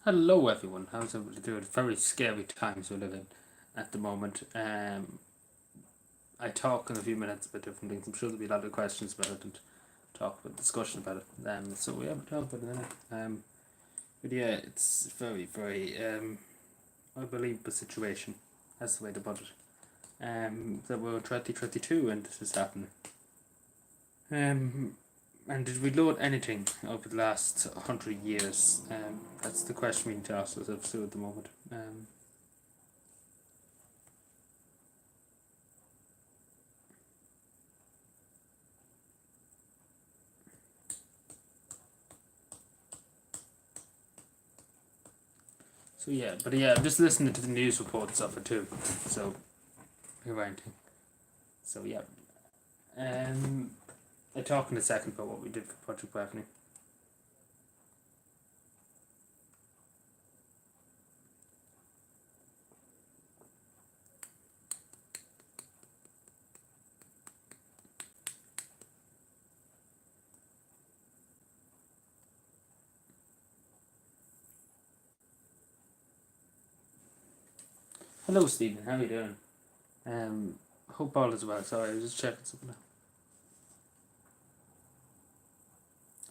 Hello, everyone. How's everybody doing? Very scary times we live in at the moment. I talk in a few minutes about different things. I'm sure there'll be a lot of questions about it and talk about discussion about it. So we have a talk about it in a minute. But yeah, it's very unbelievable situation. That's the way to put it. That we're 2022 and this is happening. Um, and did we load anything over the last 100 years? That's the question we need to ask ourselves too at the moment. So yeah, but yeah, I'm just listening to the news reports of it too. So around. So yeah, um, I'll talk in a second about what we did for Project Revenue. Hello, Stephen. How are you doing? Hope all is well. Sorry, I was just checking something out.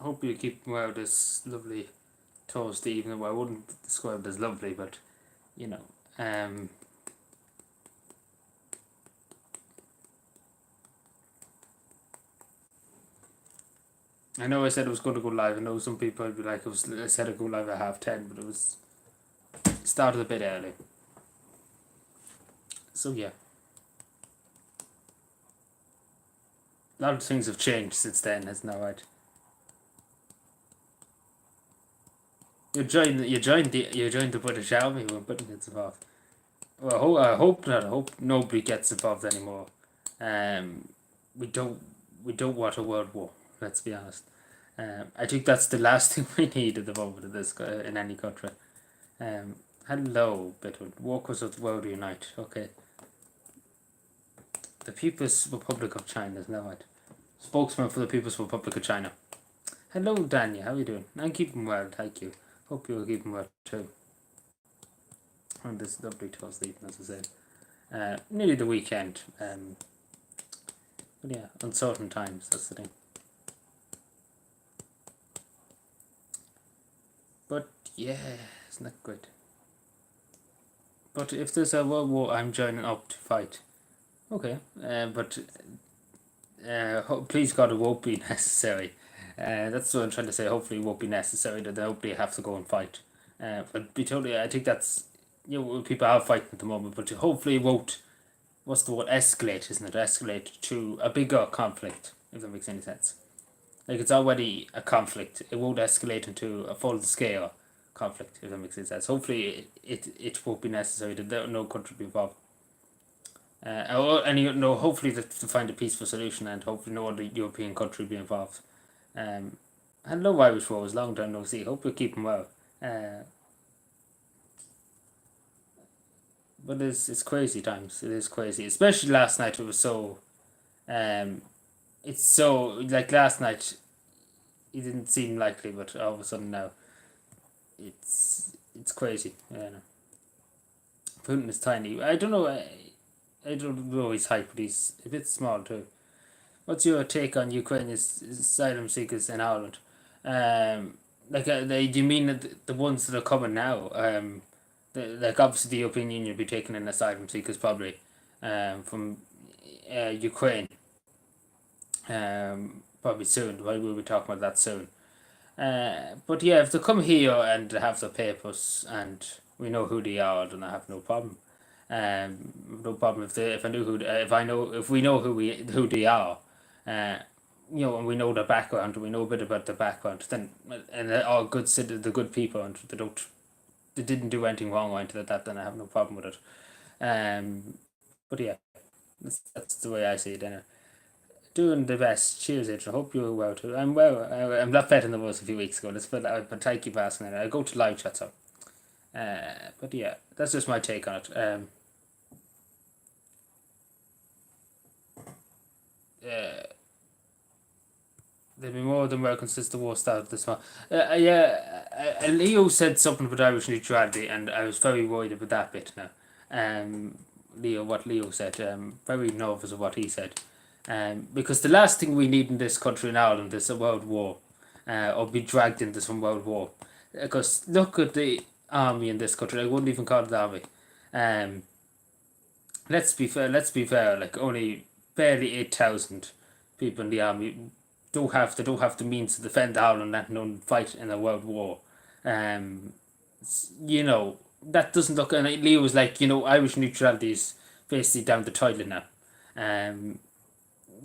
Hope you keep well this lovely Thursday evening. Well, I wouldn't describe it as lovely, but you know, um, I know I said I was going to go live. I know some people would be like, I said I'd go live at 10:30, but it started a bit early. So yeah, a lot of things have changed since then, isn't that right? You joined the British Army when Britain gets involved. Well, I hope not. I hope nobody gets involved anymore. Um, we don't we don't want a world war. Let's be honest. I think that's the last thing we need at the moment in in any country. Um, hello, Bitwood. Walkers of the World Unite. Okay, the People's Republic of China is now it. Spokesman for the People's Republic of China. Hello, Daniel. How are you doing? I'm keeping well, thank you. Hope you're keeping well too. On this lovely Thursday evening, as I said. Nearly the weekend. But yeah, uncertain times, that's the thing. But yeah, isn't that good? But if there's a world war, I'm joining up to fight. Okay, but please God, it won't be necessary. That's what I'm trying to say. Hopefully, it won't be necessary that nobody have to go and fight. But be totally, I think that's people are fighting at the moment, but hopefully it won't. What's the word? Escalate, isn't it? Escalate to a bigger conflict, if that makes any sense. Like it's already a conflict. It won't escalate into a full scale conflict, if that makes any sense. Hopefully, it won't be necessary that no country be involved. And hopefully to find a peaceful solution, and hopefully no other European country be involved. Um, hello Irish Rose, long time no see. Hope you're keeping well. Uh, but it's crazy times. It is crazy, especially last night. It was so. Um, it's so like last night. It didn't seem likely, but all of a sudden now, it's crazy. Putin is tiny. I don't know. I don't know his height, but he's a bit small too. What's your take on Ukraine's asylum seekers in Ireland? Do you mean the ones that are coming now? Like obviously the European Union will be taking in asylum seekers probably, from Ukraine, probably soon. Well, we'll be talking about that soon. But yeah, if they come here and they have their papers and we know who they are, then I have no problem. No problem if I knew if we know who they are, uh, and we know their background, we know a bit about their background, then and they're all the good people, and they didn't do anything wrong or anything like that, then I have no problem with it. Um, but yeah, that's the way I see it. Anyway. Doing the best. Cheers, Adrian. Hope you're well too. I'm well. I'm not better than I was a few weeks ago. But thank you for asking it. I go to live chat, so. But yeah, that's just my take on it. Uh, they'll be more than welcome since the war started this month. Yeah, Leo said something about Irish neutrality, and I was very worried about that bit now. Um, what Leo said, very nervous of what he said. Because the last thing we need in this country in Ireland is a world war, or be dragged into some world war. Because look at the army in this country. I wouldn't even call it the army. Um, let's be fair. Let's be fair. Like only barely 8,000 people in the army don't have the means to defend Ireland and fight in a world war. Um, you know that doesn't look. And Leo was like, Irish neutrality is basically down the toilet now. Um,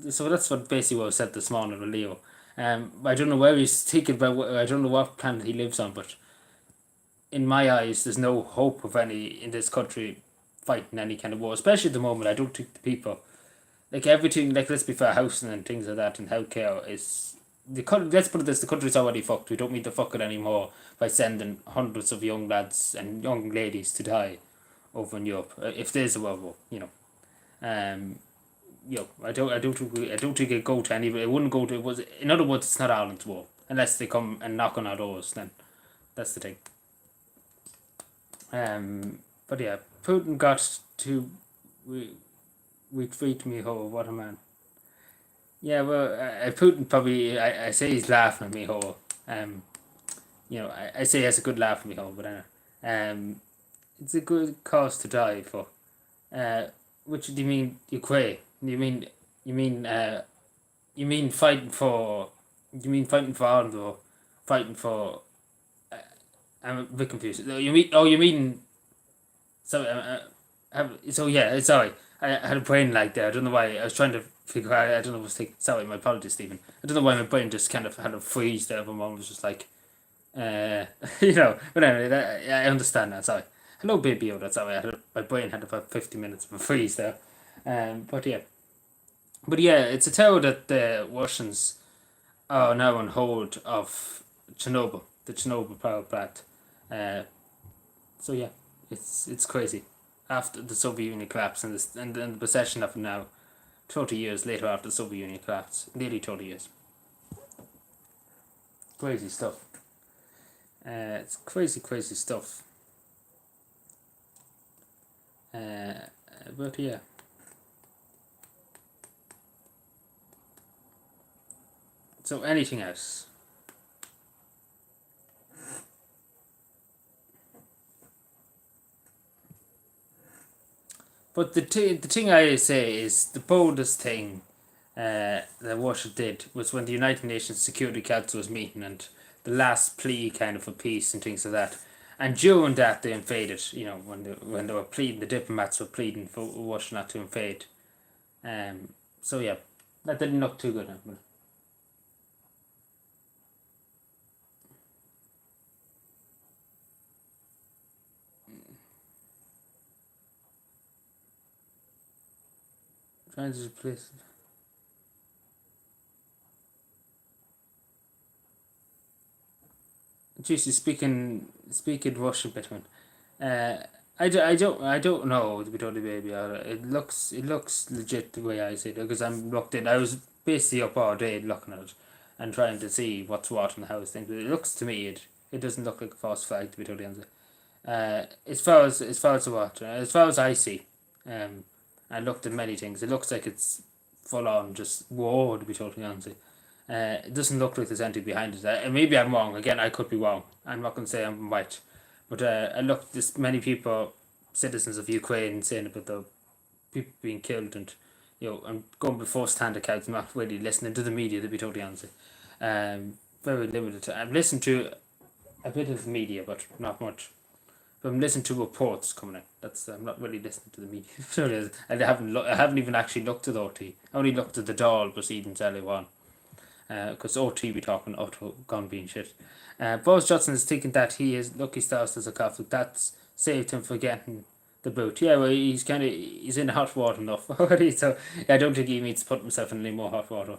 so that's what basically what was said this morning with Leo. I don't know where he's thinking about. I don't know what planet he lives on, but in my eyes, there's no hope of any in this country fighting any kind of war. Especially at the moment, I don't think the people like everything. Like let's be fair, housing and things like that and healthcare is let's put it this: the country's already fucked. We don't need to fuck it anymore by sending hundreds of young lads and young ladies to die over in Europe if there's a world war. Um, I don't think it go to anybody. It wouldn't go to. It was in other words, it's not Ireland's war unless they come and knock on our doors. Then that's the thing. But yeah, Putin got to we treat me ho. What a man. Yeah, well, Putin probably I say he's laughing at me ho. I say he has a good laugh at me ho, but it's a good cause to die for. Which do you mean Ukraine? You mean you mean fighting for Ireland or fighting for? I'm a bit confused. You mean so? So yeah, sorry. I had a brain like that. I don't know why. I was trying to figure out. I don't know what was thinking. Sorry, my apologies, Stephen. I don't know why my brain just kind of had a freeze there. For a moment, was just like, But anyway, I understand that. Sorry. Hello, baby Yoda. Sorry, my brain had about 50 minutes of a freeze there. But yeah, it's a tale that the Russians are now on hold of Chernobyl, the Chernobyl power plant. Uh, so yeah, it's crazy. After the Soviet Union collapsed and the possession of it now, 30 years later after the Soviet Union collapsed, nearly 30 years. Crazy stuff. It's crazy stuff. But yeah. So anything else? But the thing I say is the boldest thing that Russia did was when the United Nations Security Council was meeting and the last plea kind of for peace and things like that. And during that they invaded, when they were pleading, the diplomats were pleading for Russia not to invade. So yeah, that didn't look too good. Trying to replace. Jesus, speaking Russian, Bitman. I don't know to be totally baby. It looks legit the way I see it because I'm looked in. I was basically up all day looking at it and trying to see what's what and how it's things. But it looks to me it doesn't look like a false flag to be totally honest. As far as I see, I looked at many things. It looks like it's full on just war to be totally honest. It doesn't look like there's anything behind it. Maybe I'm wrong. Again, I could be wrong. I'm not going to say I'm right. But I looked, there's many people, citizens of Ukraine, saying about the people being killed and, I'm going with first-hand accounts, not really listening to the media, to be totally honest. Very limited. I've listened to a bit of media, but not much. But I'm listening to reports coming in. I'm not really listening to the media. Sorry, I haven't even actually looked at OT. I only looked at the Dáil proceedings earlier on. Because OT be talking auto gun being shit. Boris Johnson is thinking that he is lucky stars as a Catholic. That's saved him from getting the boot. Yeah, well, he's in hot water enough already, so I don't think he needs to put himself in any more hot water.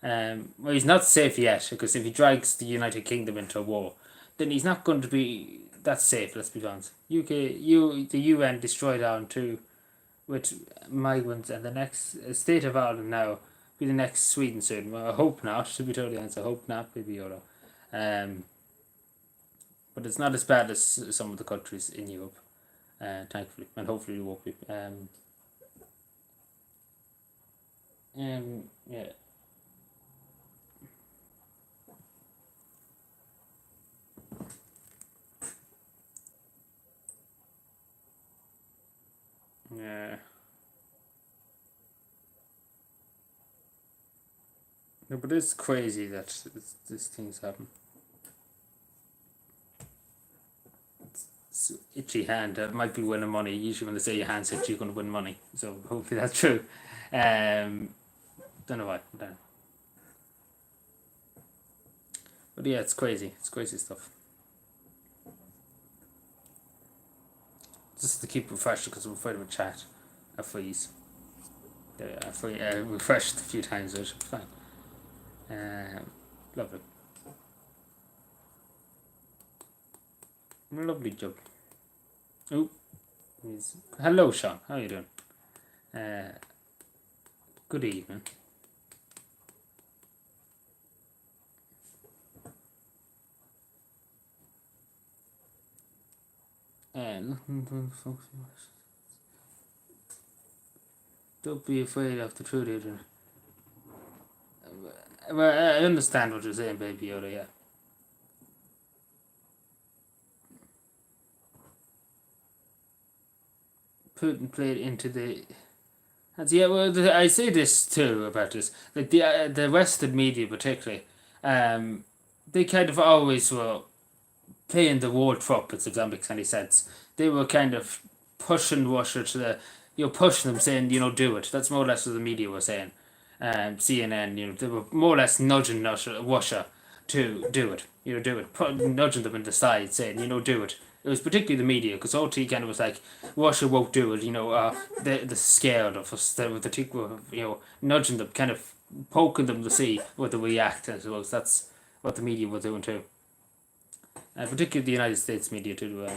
Well, he's not safe yet because if he drags the United Kingdom into a war, then he's not going to be that safe. Let's be honest. The UN destroyed Ireland too, with migrants, and the next state of Ireland now be the next Sweden soon. Well, I hope not. To be totally honest, I hope not, Baby Yoda. But it's not as bad as some of the countries in Europe, thankfully, and hopefully it won't be. Yeah. Yeah. No, but it's crazy that these things happen. It's itchy hand. That might be winning money. Usually, when they say your hand's itchy, you're going to win money. So hopefully that's true. Don't know why. Don't know. But yeah, it's crazy. It's crazy stuff. Just to keep refreshed because I'm afraid of a chat. I freeze. Yeah, I freeze. Refreshed a few times, so it should be fine. Lovely. Lovely job. Oh, hello, Sean. How are you doing? Good evening. Don't be afraid of the truth, Adrian. Well, I understand what you're saying, Baby Yoda, yeah. Putin played into the... Yeah, well, I say this too about this. Like the Western media, particularly, they kind of always were playing the war trumpets, if that makes any sense. They were kind of pushing Russia to the, pushing them, saying, do it. That's more or less what the media were saying. CNN, they were more or less nudging Russia to do it. Do it. Nudging them in the side, saying, do it. It was particularly the media, because OT kind of was like, Russia won't do it, they're scared of us. The were, nudging them, kind of poking them to see what they react. I suppose that's what the media were doing too. Particularly the United States media too.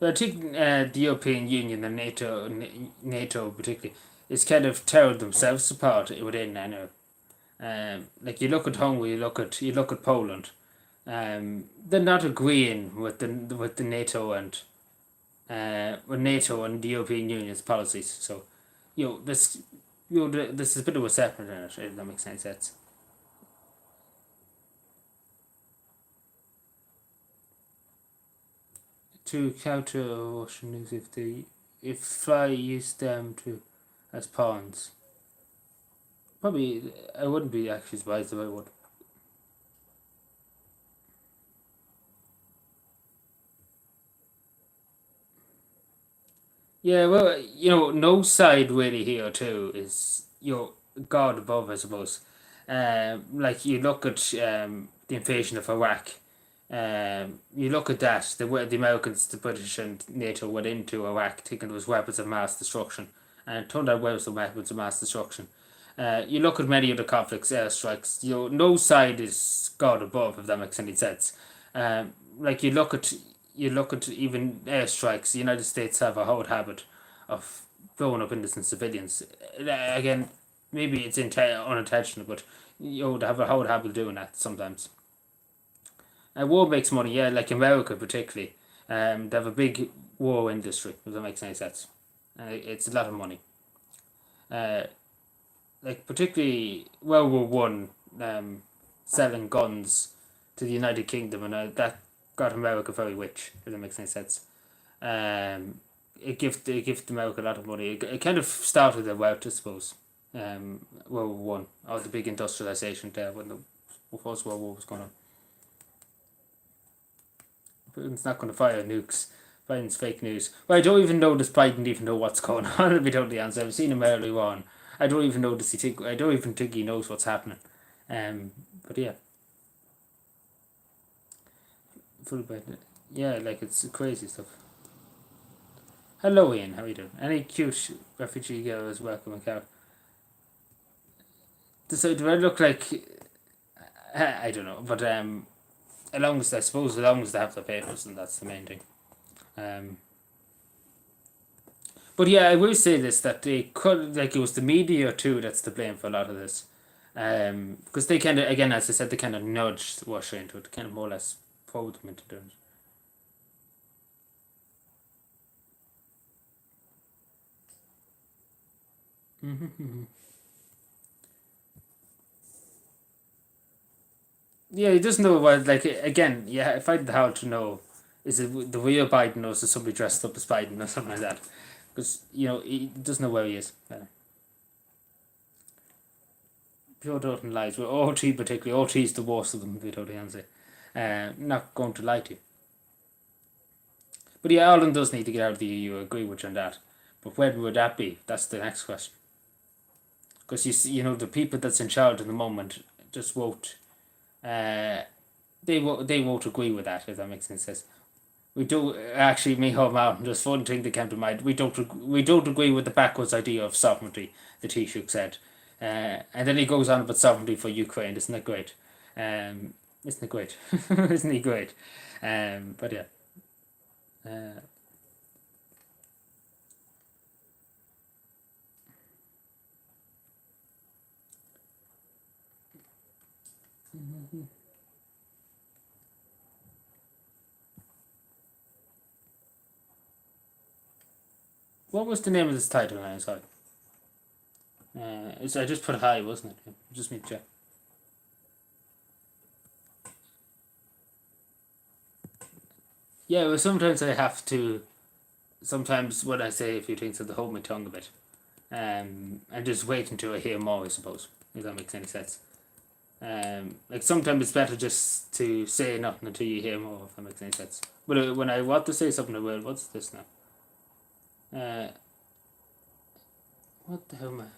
But I think the European Union and NATO particularly, is kind of tearing themselves apart within. I know, like you look at Hungary, you look at Poland, they're not agreeing with the NATO and with NATO and the European Union's policies. So, this this is a bit of a separate in it. If that makes any sense. To counter Russian news, if Fly used them to as pawns, probably I wouldn't be actually surprised if I would. Yeah, well, no side really here too is God above, I suppose. Like you look at the invasion of Iraq. You look at that, the Americans, the British, and NATO went into Iraq thinking it was weapons of mass destruction, and it turned out weapons of mass destruction. You look at many other conflicts, airstrikes. No side is God above, if that makes any sense. Like you look at even airstrikes. The United States have a whole habit of blowing up innocent civilians. Again, maybe it's unintentional, but they have a whole habit of doing that sometimes. War makes money, yeah, like America particularly. They have a big war industry, if that makes any sense. It's a lot of money. Uh, like particularly World War One, selling guns to the United Kingdom, and that got America very rich, if that makes any sense. It gave America a lot of money. It kind of started the route, I suppose. World War One, or the big industrialization there when the First World War was going on. Putin's not going to fire nukes. Biden's fake news. Well, I don't even know does Biden even know what's going on. To be totally honest, I've seen him earlier on. I don't even know does he think. I don't even think he knows what's happening. But yeah. full bed. Yeah, like it's crazy stuff. Hello, Ian. How are you doing? Any cute refugee girls welcome a car? So do I look like? I don't know, but as long as I suppose, as long as they have the papers, and that's the main thing. Um, but yeah, I will say this, that they could, like, it was the media too that's to blame for a lot of this, because they kind of, again, as I said, they kind of nudged Russia into it, kind of more or less pulled them into doing it. Yeah, he doesn't know what, like, again, yeah, I find it hard to know, is it the real Biden, or is it somebody dressed up as Biden or something like that? Because, he doesn't know where he is. Pure total lies. Well, OT particularly, OT is the worst of them, to be totally honest. Not going to lie to you. But yeah, Ireland does need to get out of the EU, I agree with you on that. But when would that be? That's the next question. Because the people that's in charge at the moment just won't, uh, they won't agree with that, if that makes any sense. We do actually, Micheál Martin. Just one thing that came to mind. We don't agree with the backwards idea of sovereignty. The Taoiseach said, and then he goes on about sovereignty for Ukraine. Isn't that great? Isn't it great? Isn't he great? But yeah. Uh, what was the name of this title now? Sorry. I just put high, wasn't it? Just me check. Yeah, well, sometimes I have to. Sometimes when I say a few things, I have to hold my tongue a bit, and just wait until I hear more. I suppose, if that makes any sense. Like sometimes it's better just to say nothing until you hear more. If that makes any sense. But when I want to say something, I will. What's this now? Uh, what the hell, man?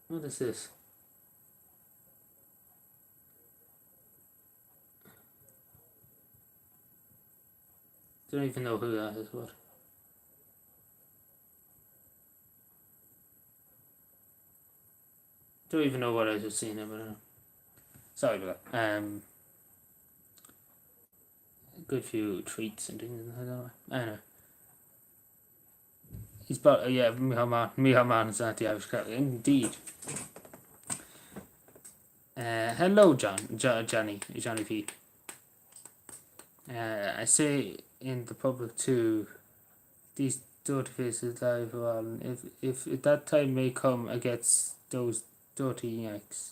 What is this? Don't even know who that is. What? Don't even know what I just seen. But sorry about that. Good few treats and things. I don't know. I don't know. He's but yeah, Micheál Martin is not the Irish crowd. Indeed. Hello, Johnny P. I say in the public too, these dirty faces live for all. If that time may come against those dirty yikes.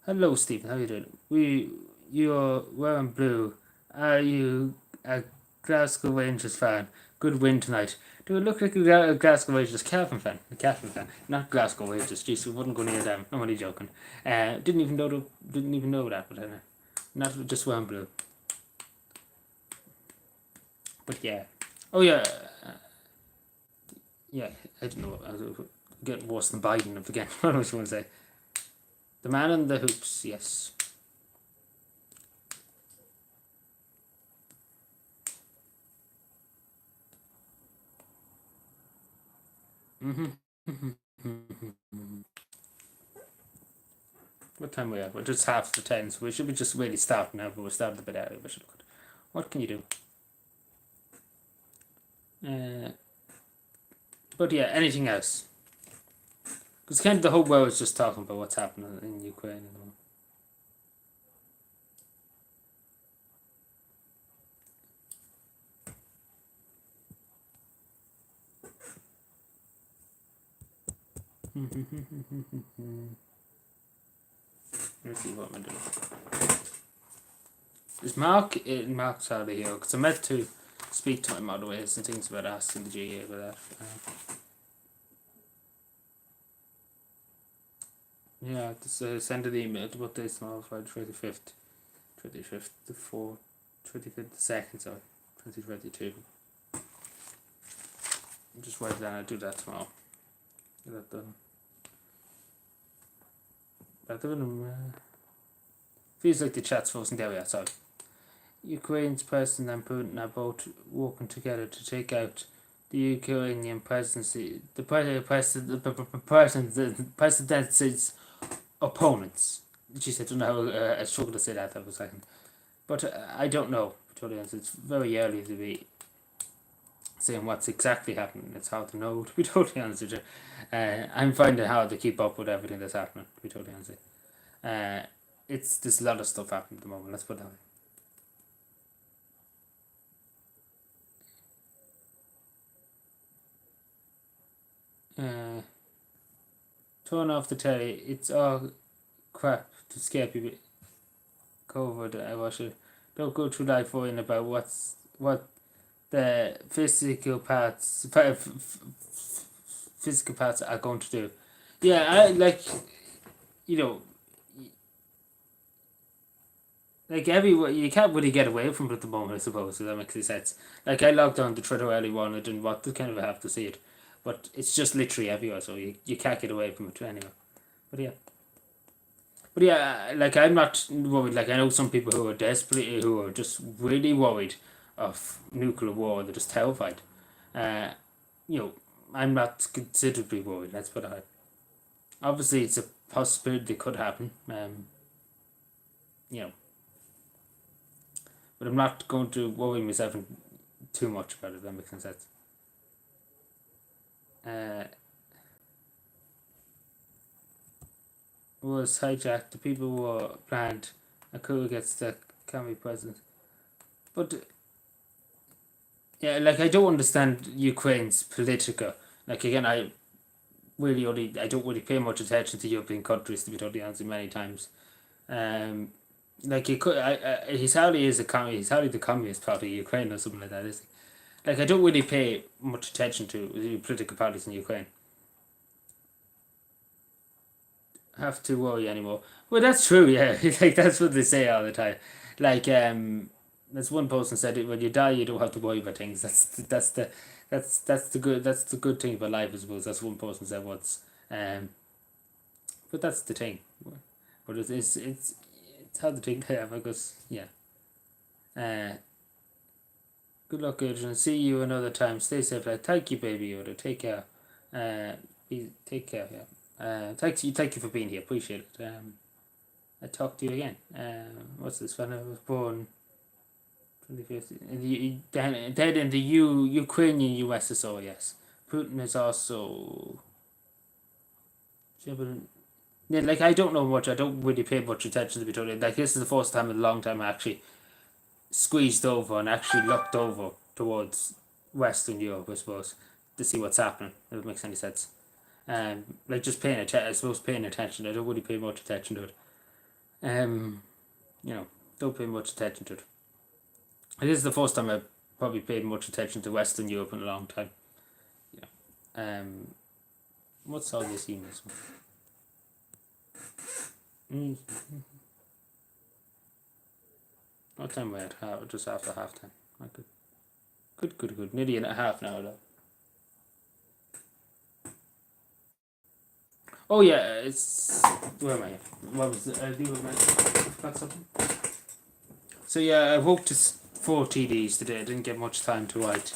Hello, Stephen. How you doing? You're wearing blue. Are you a Glasgow Rangers fan? Good win tonight. Do it look like a Glasgow Rangers Cavan fan? A Cavan fan, not Glasgow Rangers. Jeez, we wouldn't go near them. I'm only joking. Didn't even know that, but not just wearing blue. But yeah. Oh yeah. Yeah. I don't know. I was getting worse than Biden again. What was I going to say? The man in the hoops. Yes. What time are we at? We're just half to 10, so we should be just really starting now, but we're starting a bit early. What can you do? But yeah, anything else? Because kind of the whole world is just talking about what's happening in Ukraine and all. Let's see what I'm doing. Is Mark's out of here? Because I meant to speak to my moderators and things about asking the GA about that. Yeah, just send an email to what day tomorrow, Friday 25th. 25th, the 4th, 25th, the 2nd, sorry, 2022. Just write it down, I'll do that tomorrow. Get that done. Feels like the chat's frozen. There we are. Sorry. Ukraine's president and Putin are both working together to take out the Ukrainian presidency. The president's opponents. She said, I don't know how I struggled to say that for a second. But I don't know, to be honest. It's very early to be saying what's exactly happening. It's hard to know, to be totally honest with you. I'm finding it hard to keep up with everything that's happening, to be totally honest with you. There's a lot of stuff happening at the moment, let's put it that way. Turn off the telly. It's all crap to scare people. COVID. I watch it. Don't go through life worrying about what the physical parts are going to do. Yeah, I like, you know, like everywhere you can't really get away from it at the moment. I suppose, so that makes sense. Like I logged on to Twitter early one. I didn't want to kind of have to see it, but it's just literally everywhere, so you can't get away from it anyway. But yeah, like I'm not worried. Like I know some people who are desperately, who are just really worried of nuclear war. They're just terrified. You know, I'm not considerably worried. Let's put it out. Obviously, it's a possibility it could happen. You know, but I'm not going to worry myself too much about it. If that makes sense. Was hijacked. The people were planned. A coup against the can be president. But yeah, like I don't understand Ukraine's political. Like again, I don't really pay much attention to European countries, to be totally honest. Many times, like he could, he's hardly is a communist. He's hardly the communist party of Ukraine or something like that, is he? Like I don't really pay much attention to the political parties in Ukraine. Have to worry anymore. Well, that's true. Yeah, like that's what they say all the time. Like there's one person said it: when you die, you don't have to worry about things. That's the good thing about life, I suppose. That's one person said once. But that's the thing. But it's hard to think there because yeah. Good luck, Adrian. See you another time. Stay safe. Thank you, baby Yoda. Take care. Take care. Yeah. Thank you for being here. Appreciate it. I talk to you again. What's this? When I was born, 2015. Dead in the Ukrainian USSR. Yes. Putin is also. Yeah, like I don't know much. I don't really pay much attention to be totally. Like this is the first time in a long time I actually squeezed over and actually looked over towards Western Europe, I suppose, to see what's happening. If it makes any sense. Like just paying attention. I suppose paying attention. I don't really pay much attention to it. You know, don't pay much attention to it. This is the first time I've probably paid much attention to Western Europe in a long time. Yeah. What's all this emails? What time are we at? Just after half time. Good. Nearly a half an hour though. Oh yeah, it's where am I? What was it? Got something. So yeah, I worked 4 TDs today. I didn't get much time to write,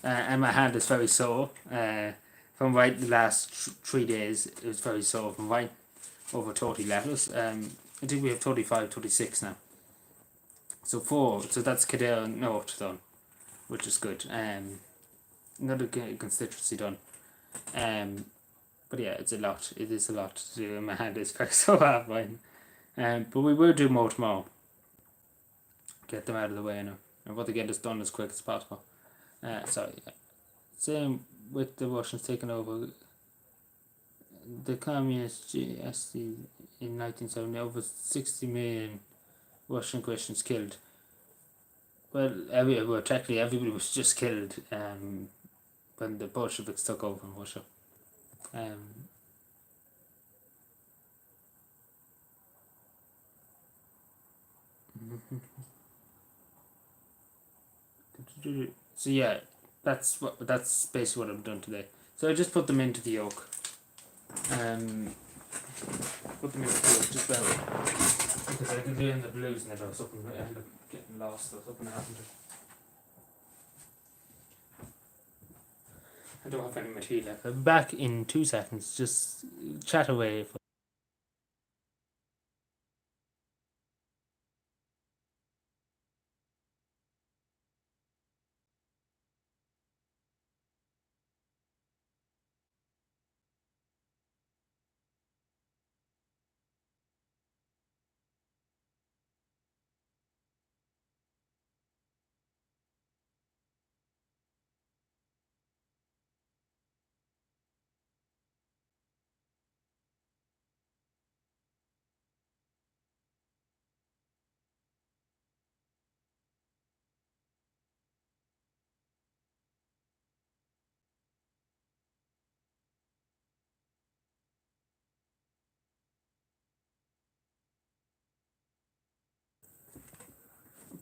and my hand is very sore. From writing the last 3 days, it was very sore. From writing over 30 letters. I think we have 35, 36 now. So 4. So that's Kildare North done, which is good. Another constituency done. But yeah, it's a lot. It is a lot to do. My hand is very so hard mine. But we will do more tomorrow. Get them out of the way now. I want to get this done as quick as possible. Sorry. Same with the Russians taking over the communist GST in 1970. Over 60 million Russian Christians killed. Well, technically everybody was just killed when the Bolsheviks took over in Russia. So yeah, that's basically what I've done today. So I just put them into the yolk. Put them into the yolk just about. Because I did end up losing it or something. I ended up getting lost or something happened. I don't have any material left. I'll be back in 2 seconds. Just chat away.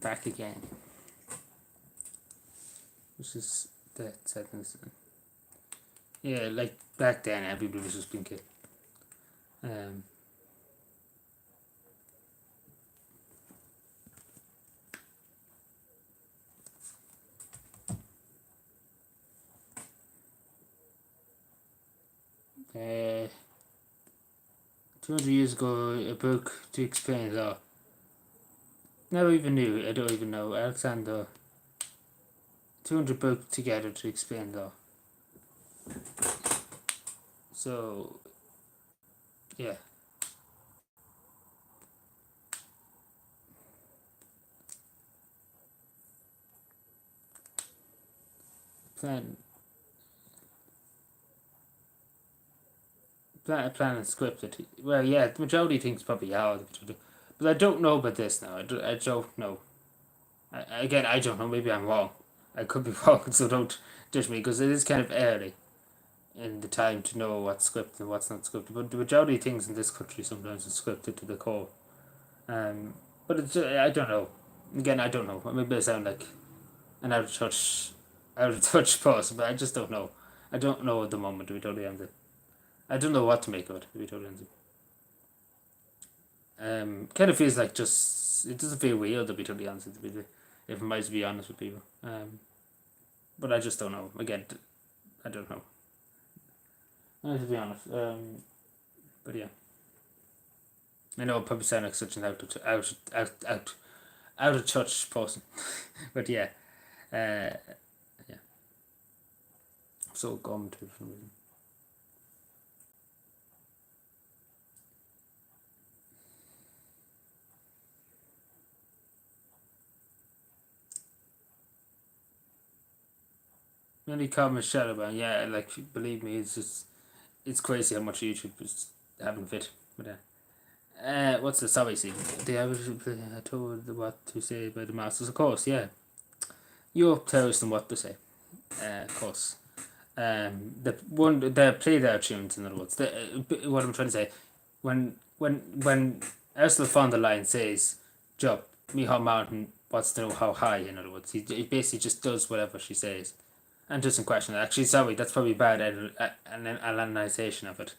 Back again. This is that sentence. Yeah, like back then, everybody was just being kid. Um, 200 years ago, a book to explain law. Never even knew. I don't even know. Alexander. 200 book together to explain law. So, yeah. Plan and scripted. Well, yeah, the majority thinks probably how, but I don't know about this now. I don't know. Again, I don't know. Maybe I'm wrong. I could be wrong, so don't judge me because it is kind of early in the time to know what's scripted and what's not scripted. But the majority of things in this country sometimes is scripted to the core. But it's I don't know. Again, I don't know. Maybe I sound like an out of touch person, but I just don't know. I don't know at the moment. To be totally honest, I don't know what to make of it. To be totally honest. Kind of feels like just it doesn't feel real to be totally honest. If I might be honest with people. But I just don't know. Again, I don't know. To be honest. But yeah. I know I probably sound like such an out of touch person, but yeah, uh, yeah. I'm so gummed for some reason. Many comments shout about, yeah, like believe me, it's crazy how much YouTube is having fit. But what's the sorry scene? The average told what to say by the masters, of course, yeah. Europe tells them what to say, of course. The play their tunes, in other words. What I'm trying to say, when Ursula von der Leyen says, "Job, Michal Martin wants to know how high," in other words, he basically just does whatever she says, and doesn't question it. Actually, sorry, that's probably bad an analyzation of it.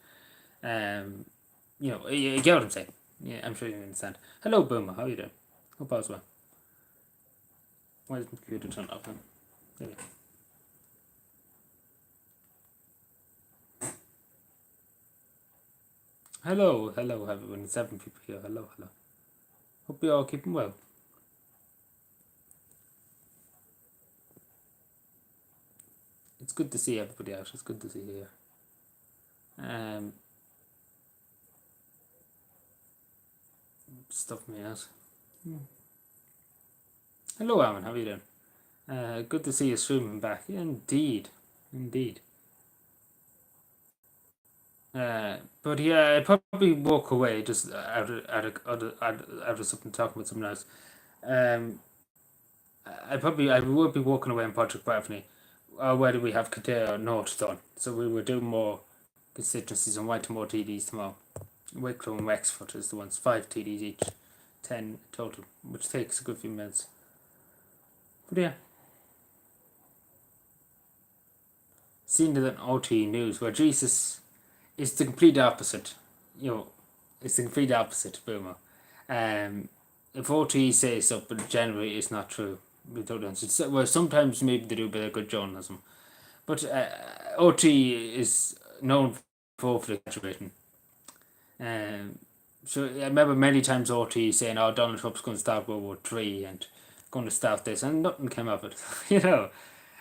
You get what I'm saying. Yeah, I'm sure you understand. Hello, Boomer. How are you doing? Hope all's well. Why isn't the computer turned off then? There we go. Hello, everyone. 7 people here. Hello. Hope you're all keeping well. It's good to see everybody out. It's good to see you here. Stuff me out. Hello, Alan. How are you doing? Good to see you streaming back. Indeed. But yeah, I'd probably walk away just out of something, talking with someone else. I would be walking away in Patrick Breffney. Where do we have Kildare North done? So we were doing more constituencies and went to more TDs tomorrow. Wicklow and Wexford is the ones, 5 TDs each, 10 total, which takes a good few minutes. But yeah. Seen it on OT News where Jesus is the complete opposite. It's the complete opposite, Boomer. Um, if OT says something, generally it's not true. We don't answer. Well, sometimes maybe they do a bit of good journalism, but OT is known for exaggerating. Um, so I remember many times OT saying, "Oh, Donald Trump's going to start World War III and going to start this," and nothing came of it. you know.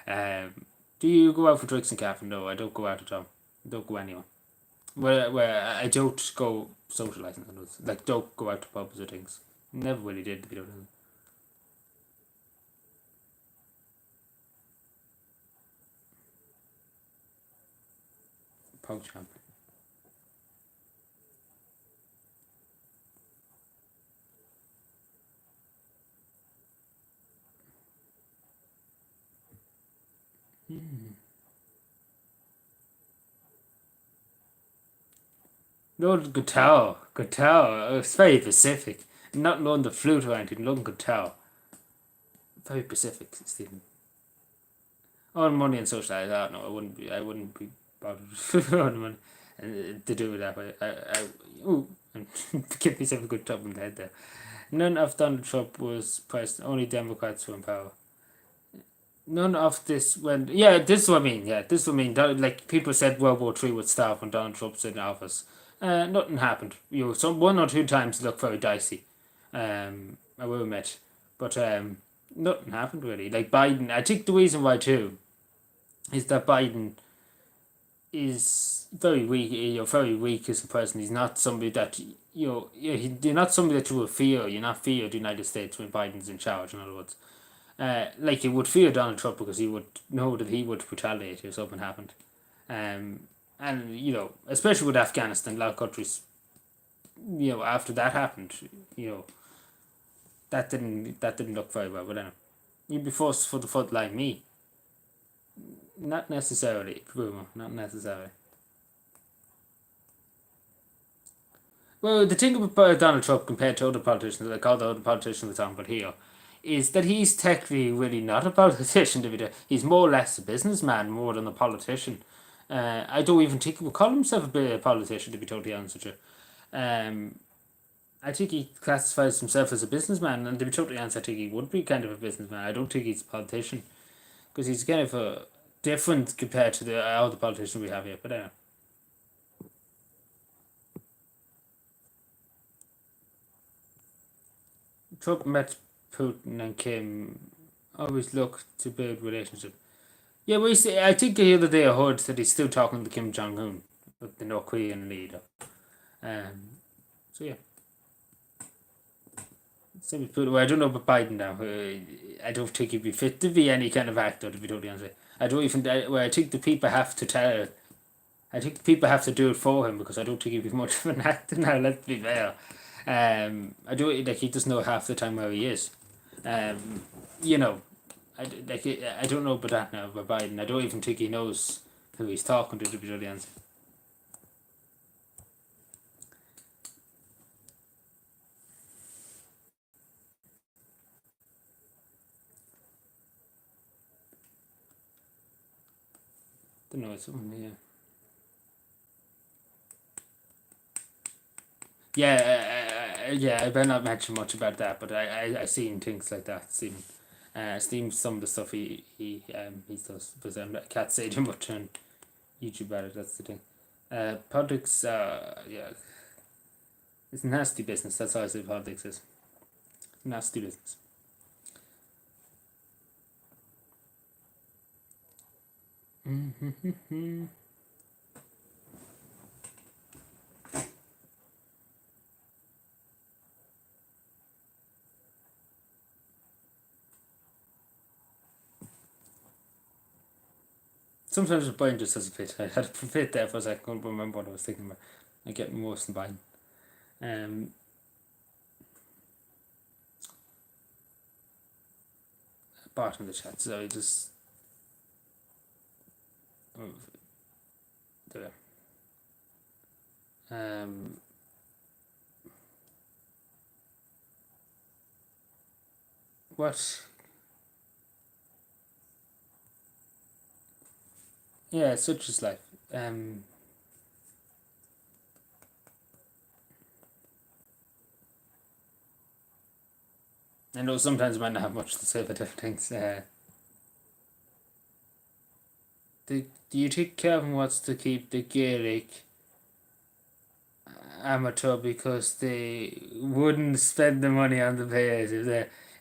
Um, do you go out for drinks and caffeine? No, I don't go out at all. Don't go anywhere. Where I don't go socializing. Like don't go out to pubs or things. Never really did. To be honest. Pub champ. No, guitar, guitar. It's very specific. Not knowing the flute or anything. Knowing guitar. Very specific, Stephen. On money and social, I don't know. I wouldn't be. I wouldn't be bothered on money to do it that way. Ooh, give myself a good top in the head there. None of Donald Trump was president. Only Democrats were in power. None of this went. Yeah, this is what I mean. Yeah, this is what I mean. Like people said, World War III would start when Donald Trump's in office. Nothing happened. Some one or two times it looked very dicey. I will admit, but nothing happened really. Like Biden, I think the reason why too is that Biden is very weak. Very weak as a person. He's not somebody that you're not somebody that you will fear. You're not fear the United States when Biden's in charge. In other words, like you would fear Donald Trump because he would know that he would retaliate if something happened. Um, and especially with Afghanistan, a lot of countries, after that happened, you know, that didn't look very well. But anyway, you'd be forced for the front line. Me, not necessarily, Bruno, not necessarily. Well, the thing about Donald Trump compared to other politicians, like all the other politicians we're talking about here, is that he's technically really not a politician. He's more or less a businessman more than a politician. I don't even think he would call himself a politician, to be totally honest with you. Um, I think he classifies himself as a businessman, and to be totally honest, I think he would be kind of a businessman. I don't think he's a politician because he's kind of different compared to the all the politicians we have here. But Trump met Putin and Kim. Always look to build relationship. Yeah, we see. I think the other day I heard that he's still talking to Kim Jong Un, the North Korean leader. Um, so yeah, same with Putin. Well, I don't know about Biden now. I don't think he'd be fit to be any kind of actor. To be totally honest, I don't even. I think the people have to tell. I think the people have to do it for him because I don't think he'd be much of an actor now. Let's be fair. I don't like he doesn't know half the time where he is. Um, you know, I don't know about that now about Biden. I don't even think he knows who he's talking to be really honest. Don't know it's something, yeah. Yeah, I better not mention much about that, but I seen things like that. Seen some of the stuff he does, but I can't say too much on YouTube about it. That's the thing. Politics, yeah, it's nasty business. That's how I say politics is nasty business. Sometimes the brain just has a fit. I had a fit there for a second. I couldn't remember what I was thinking about. I get worse than buying. Um, bottom of the chat. So I just oh, there. Um, what? Yeah, such is life. Um, I know sometimes I might not have much to say about different things. Do you think Kevin wants to keep the Gaelic amateur because they wouldn't spend the money on the players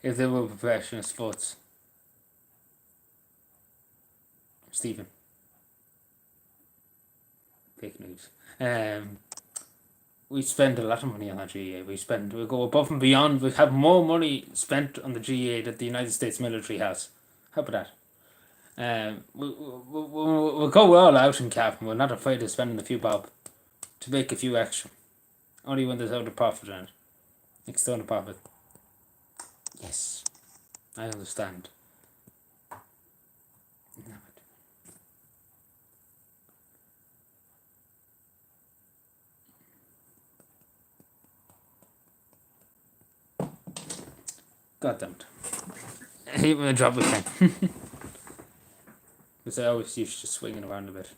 if they were professional sports? Stephen, fake news. We spend a lot of money on our GA. We go above and beyond. We have more money spent on the GA that the United States military has. How about that? We'll go all out in Cap. We're not afraid of spending a few bob to make a few extra. Only when there's out of profit in it. External profit. Yes, I understand. God damn it. I hate when I drop a pen. Because I always used to swinging around a bit.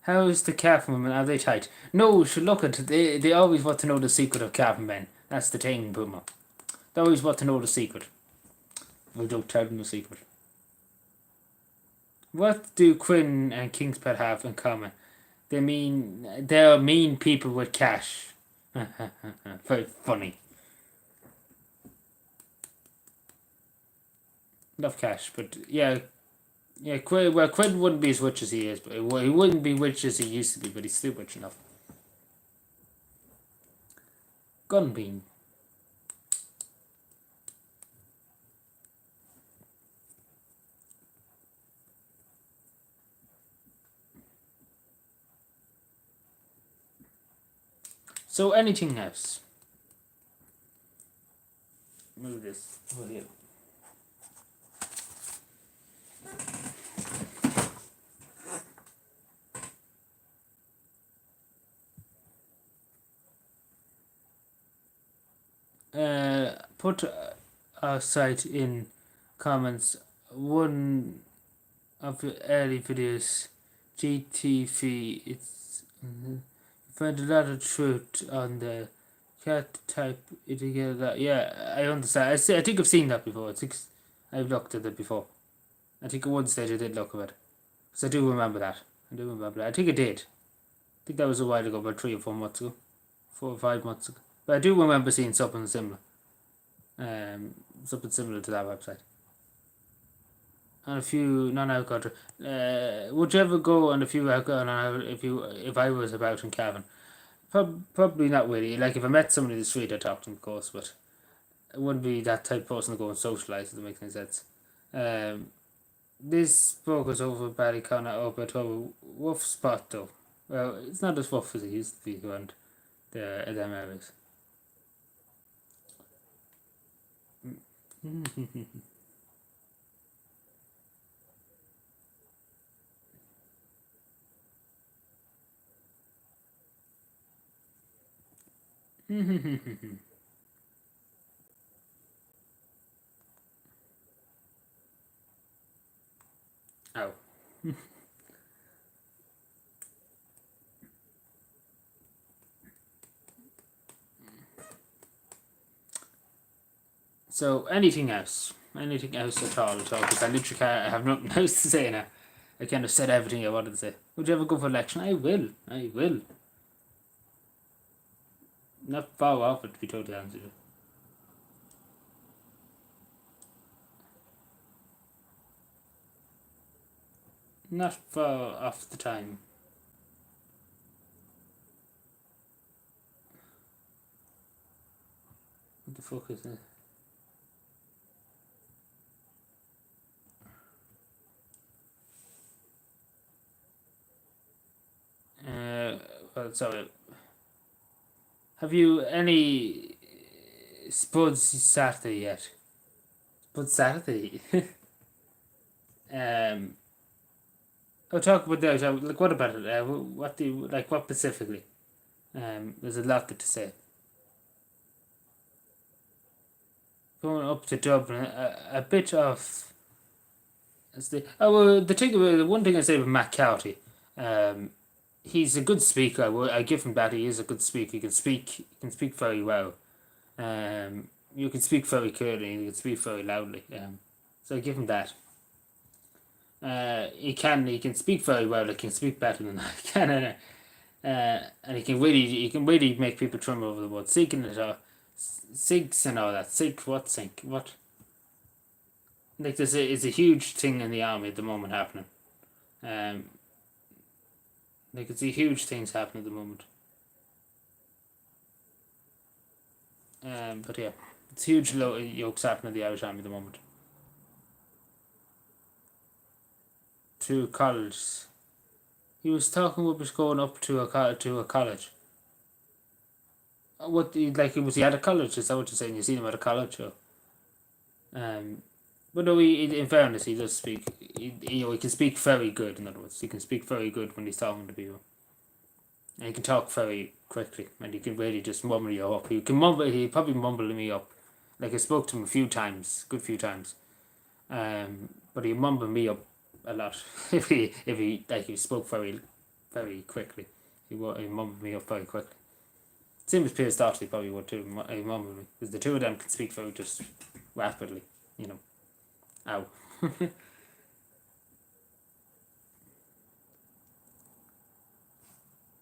How is the Calf women? Are they tight? No, should look at they always want to know the secret of Calf men. That's the thing, Puma. They always want to know the secret. We don't tell them the secret. What do Quinn and Kingspet have in common? They're mean people with cash. Very funny. Love cash, but yeah, Quinn wouldn't be as rich as he is, but he wouldn't be rich as he used to be, but he's still rich enough. Gunbeam. So anything else? Move this. Oh, yeah. Put our site in comments. One of the early videos, GTV. It's find a lot of truth on the cat type it together. Yeah, I understand. I think I've seen that before. I think I've looked at it before. I think at one stage I did look at it. Because I do remember that. I think I did. I think that was a while ago, about 3 or 4 months ago. 4 or 5 months ago. But I do remember seeing something similar. Something similar to that website. And a few non-alcohol. Would you ever go on a few alcohol if I was about in Cavan? Probably not really. Like if I met somebody in the street, I'd talk to them, of course, but I wouldn't be that type of person to go and socialise, if that makes any sense. This broker's over Ballyconnor up at a rough spot though. Well, it's not as rough as it used to be around them areas. Oh. So anything else? Anything else at all? Because I literally can't, I have nothing else to say now. I kind of said everything I wanted to say. Would you ever go for election? I will. I will. Not far off it, to be totally honest with you. Not far off the time. What the fuck is it? Well, sorry. Have you any Spuds Saturday yet? Spuds Saturday? I'll talk about those. Like, what about it? What do you, like, what specifically? There's a lot to say. Going up to Dublin, a bit of. The one thing I say with Matt Cowty, Um, he's a good speaker. I give him that. He is a good speaker. He can speak. He can speak very well. You can speak very clearly. You can speak very loudly. So I give him that. He can speak very well. He can speak better than I can. And he can really make people tremble over the word sinking and all, sinks and all that. Sink what? Like it's a huge thing in the army at the moment happening. Um, like it's a huge things happening at the moment. But yeah, it's huge yokes happening in the Irish Army at the moment. To college, he was talking about was going up to a college. Like was he at a college? Is that what you're saying? You seen him at a college? Or um, but no, in fairness, he does speak. He can speak very good. In other words, he can speak very good when he's talking to people. And he can talk very quickly, and he can really just mumble you up. He can mumble. He probably mumbled me up. Like I spoke to him a few times, good few times. But he mumbled me up a lot. if he spoke very quickly, he mumbled me up very quickly. Same as Piers Doherty probably would too. He mumbled me because the two of them can speak very just rapidly. You know, ow.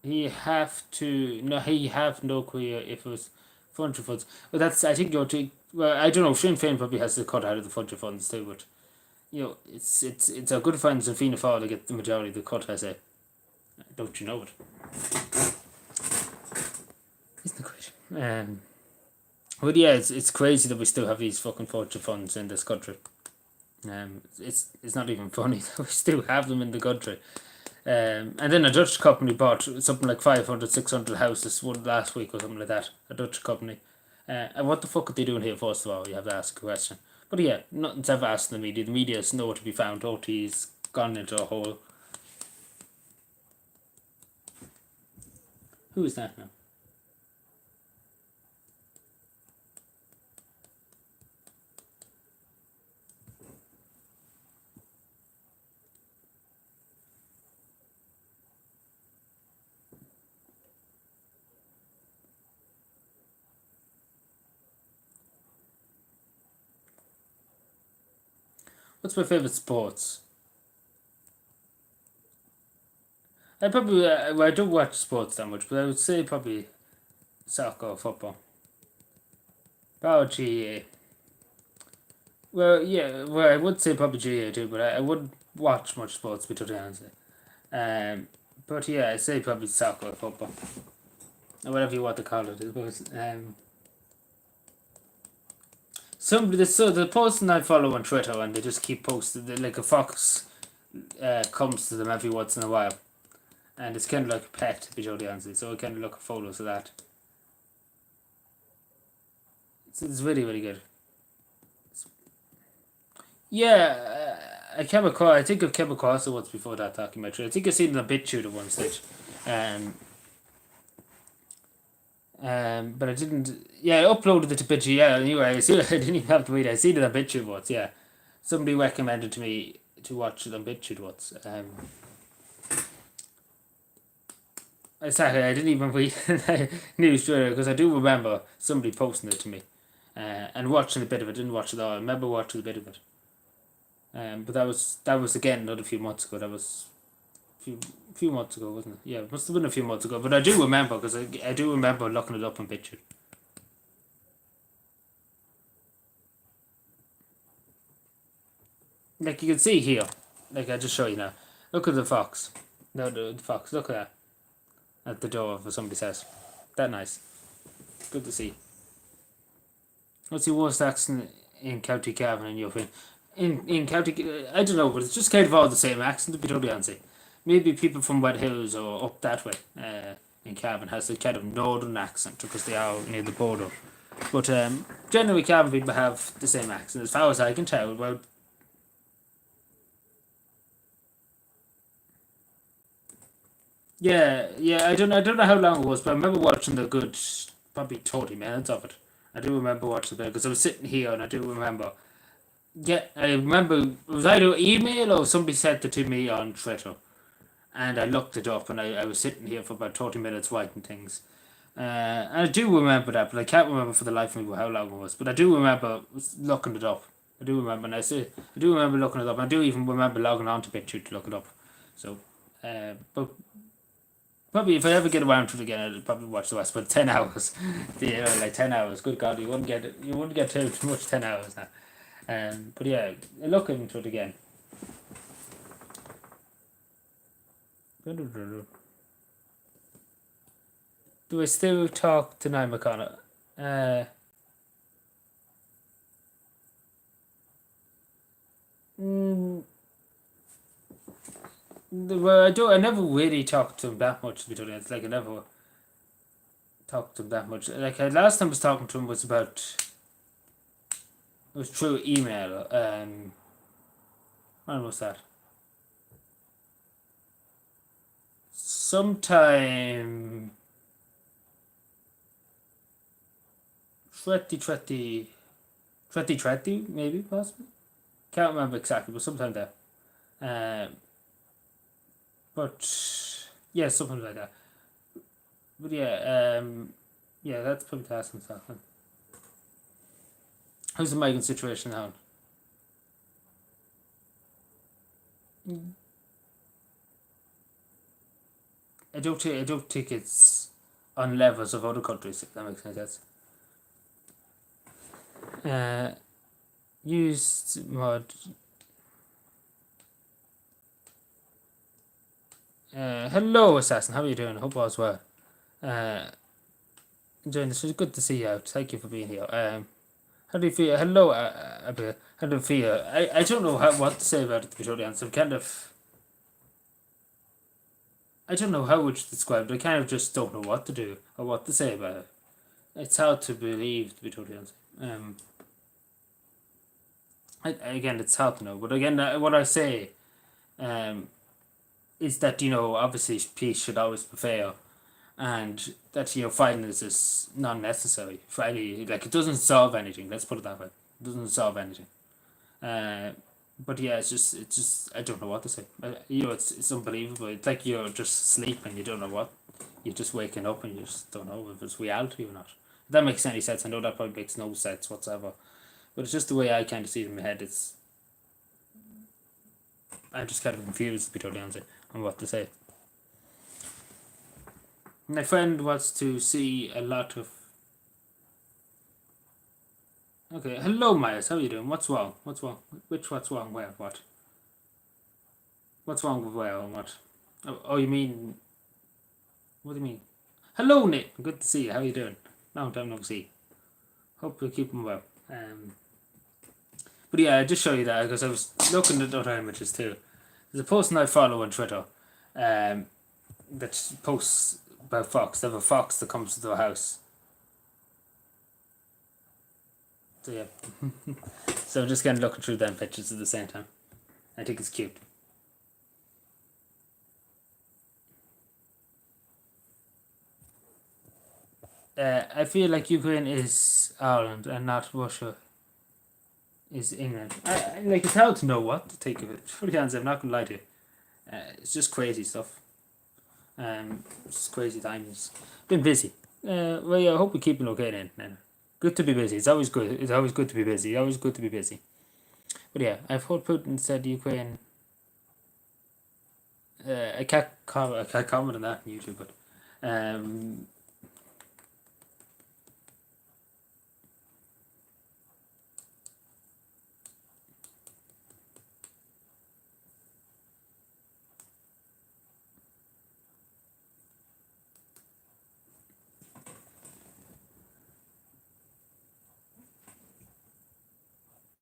He have no career if it was Funcher funds. But that's I think you're too. Well, I don't know. Sinn Féin probably has to cut out of the Funcher funds too, but it's our good friends in Fianna Fáil to get the majority of the cut. I say, don't you know it? Isn't it great? But yeah, it's crazy that we still have these fucking Funcher funds in this country. It's not even funny that we still have them in the country. And then a Dutch company bought something like 500, 600 houses one last week or something like that. A Dutch company. And what the fuck are they doing here, first of all? You have to ask a question. But yeah, nothing's ever asked in the media. The media's nowhere to be found. OT's gone into a hole. Who is that now? What's my favourite sports? I don't watch sports that much, but I would say probably soccer or football. Oh, GA. Well, yeah, well, I would say probably GA too, but I wouldn't watch much sports, to be totally honest. Um, but yeah, I say probably soccer or football, or whatever you want to call it. The person I follow on Twitter, and they just keep posting, like a fox comes to them every once in a while, and it's kind of like a pet, to be totally honest. So I kind of look at photos of that. It's really, really good. Yeah, I came across. I think I've come across it once before that documentary. I think I've seen an obituary at one stage, um, but I didn't. Yeah, I uploaded it to obituary. Yeah, anyway, I didn't even have to read it. I seen it on obituary once. Yeah, somebody recommended to me to watch it on obituary once. Exactly. I didn't even read the news Twitter because I do remember somebody posting it to me, and watching a bit of it. Didn't watch it all. I remember watching a bit of it. But that was again another few months ago. That was few months ago, wasn't it? Yeah, it must have been a few months ago. But I do remember because I do remember looking it up on picture. Like you can see here, like I just show you now. Look at the fox. No, the fox. Look at that at the door of somebody's house. That nice. Good to see. What's your worst accent in County Cavan in your opinion? In County, I don't know, but it's just kind of all the same accent to be totally honest. Maybe people from Wet Hills or up that way in Cavan has a kind of northern accent because they are near the border. But generally, Cavan people have the same accent as far as I can tell. Well, yeah. I don't know how long it was, but I remember watching the good probably 30 minutes of it. I do remember watching it because I was sitting here and I do remember. Yeah, I remember it was either email or somebody sent it to me on Twitter. and I looked it up, and I was sitting here for about 30 minutes writing things. And I do remember that, but I can't remember for the life of me how long it was. But I do remember looking it up. I do remember, and I do remember looking it up. I do even remember logging on to BitChute to look it up. So, but probably if I ever get around to it again, I'll probably watch the rest. But 10 hours, like 10 hours. Good God, you wouldn't get too much 10 hours now. But yeah, look into it again. Do I still talk to Niall McConnell? Mm, well, I do. I never really talked to him that much. To be totally honest, like I never talked to him that much. Like last time I was talking to him was about. It was through email. When was that? Sometime 2020, maybe possibly. Can't remember exactly, but sometime there. But yeah, something like that. But yeah, that's probably the last time talking. How's the migrant situation now? I don't think it's on levels of other countries. If that makes any sense. Used mod. Hello, Assassin. How are you doing? Hope all's well. Enjoying this. It's good to see you out. Thank you for being here. How do you feel? Hello, Abel. How do you feel? I don't know what to say about it, to be totally honest. I'm kind of. I don't know how to describe it. I kind of just don't know what to do or what to say about it. It's hard to believe, to be totally honest. Again, it's hard to know. But again, what I say is that, obviously peace should always prevail. And that, violence is not necessary for any, like, it doesn't solve anything. Let's put it that way. It doesn't solve anything. But yeah, it's just, I don't know what to say. It's unbelievable. It's like you're just sleeping. You don't know what. You're just waking up and you just don't know if it's reality or not. If that makes any sense. I know that probably makes no sense whatsoever. But it's just the way I kind of see it in my head. I'm just kind of confused, to be totally honest, on what to say. My friend wants to see a lot of. Okay, hello, Myers. How are you doing? What's wrong? What's wrong? What's wrong? Where? What? What's wrong with where and what? Oh, you mean? What do you mean? Hello, Nick. Good to see you. How are you doing? Long time no see. Hope you're keeping well. But yeah, I just show you that because I was looking at other images too. There's a person I follow on Twitter, that posts about fox. They have a fox that comes to their house. So yeah, so I'm just kind of looking through them pictures at the same time. I think it's cute. I feel like Ukraine is Ireland and not Russia is England. Like it's hard to know what to take of it. For the I'm not gonna lie to you. It's just crazy stuff. It's crazy times. Been busy. Well, yeah, I hope we're keeping okay then. Good to be busy. It's always good. It's always good to be busy. Always good to be busy. But yeah, I've heard Putin said Ukraine. I can't comment on that on YouTube, but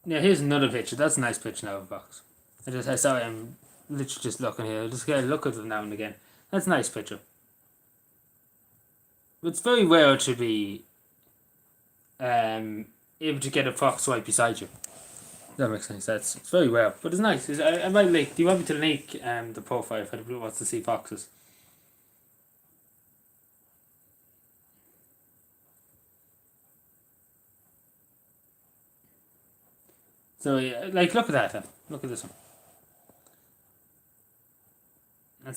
yeah, here's another picture. That's a nice picture now of a box. I saw it. I'm literally just looking here. I just gotta look at it now and again. That's a nice picture. It's very rare to be able to get a fox right beside you. That makes any sense. It's very rare, but it's nice. I might link. Do you want me to link the profile if anybody wants to see foxes? So yeah, like look at that. Look at this one.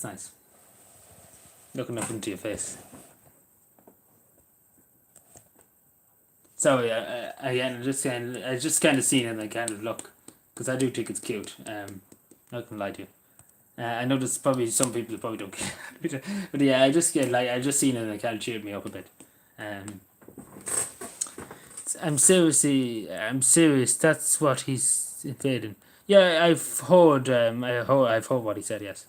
That's nice. Looking up into your face. So yeah, again, I just kind of seen it and I kind of look, because I do think it's cute. Not gonna lie to you. I know there's probably some people who probably don't care, but yeah, I just get like I just seen it and it kind of cheered me up a bit. Um, I'm serious. That's what he's invading. Yeah, I've heard. I've heard what he said. Yes.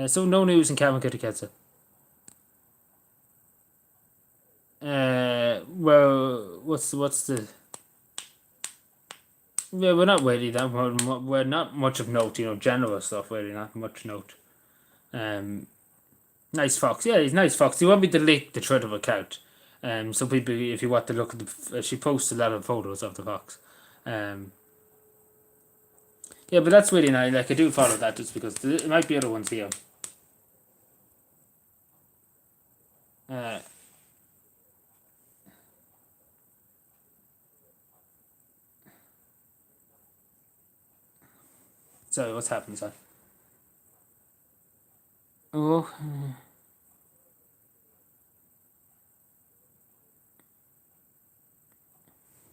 So no news in Cavan Kitty. Well, what's the? Yeah, we're not really that. We're not much of note. General stuff. Really, not much note. Um, Nice fox. Yeah, he's nice fox. He want me to lick the thread of a couch. So people, if you want to look at she posts a lot of photos of the fox. Um, yeah, but that's really nice. Like I do follow that just because there might be other ones here. Uh, Sorry, what's happening, son? Oh,